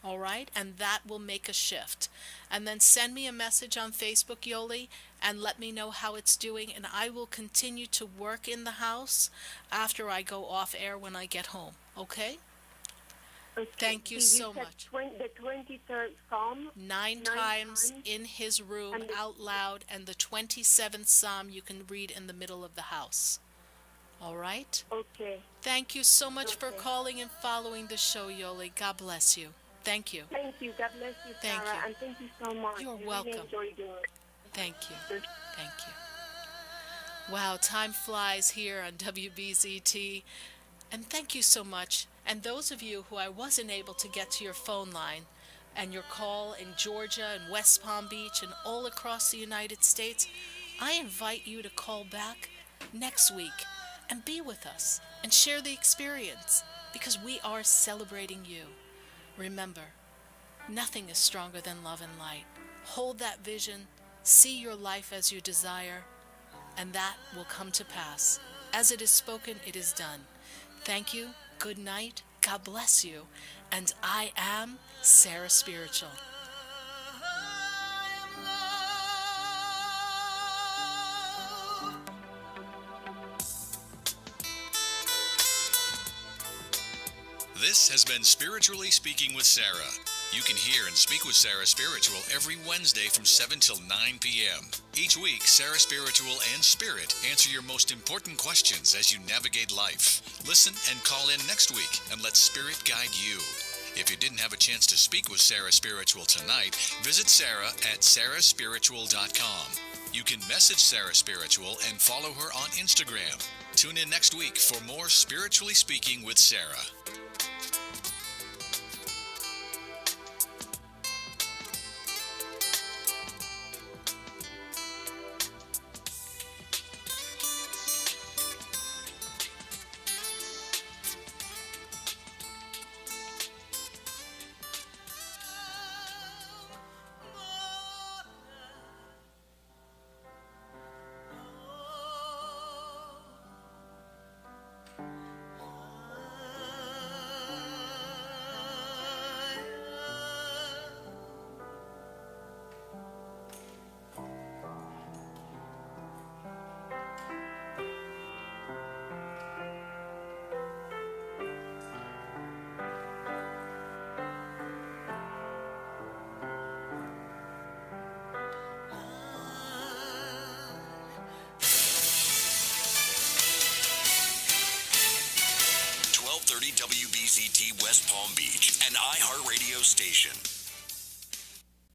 All right? And that will make a shift. And then send me a message on Facebook, Yoli, and let me know how it's doing. And I will continue to work in the house after I go off air when I get home. Okay? Okay. Thank you so much. The 23rd Psalm. 9 times in his room out loud, and the 27th Psalm you can read in the middle of the house. All right? Okay. Thank you so much for calling and following the show, Yoli. God bless you. Thank you. Thank you. God bless you, Sarah. Thank you. And thank you so much. You're I welcome. Really enjoyed doing it. Thank you. Thank you. Wow, time flies here on WBZT. And thank you so much. And those of you who I wasn't able to get to your phone line and your call in Georgia and West Palm Beach and all across the United States, I invite you to call back next week and be with us and share the experience, because we are celebrating you. Remember, nothing is stronger than love and light. Hold that vision, see your life as you desire, and that will come to pass. As it is spoken, it is done. Thank you, good night, God bless you, and I am Sarah Spiritual. This has been Spiritually Speaking with Sarah. You can hear and speak with Sarah Spiritual every Wednesday from 7 till 9 p.m. Each week, Sarah Spiritual and Spirit answer your most important questions as you navigate life. Listen and call in next week and let Spirit guide you. If you didn't have a chance to speak with Sarah Spiritual tonight, visit Sarah at sarahspiritual.com. You can message Sarah Spiritual and follow her on Instagram. Tune in next week for more Spiritually Speaking with Sarah. WBZT West Palm Beach, an iHeartRadio station.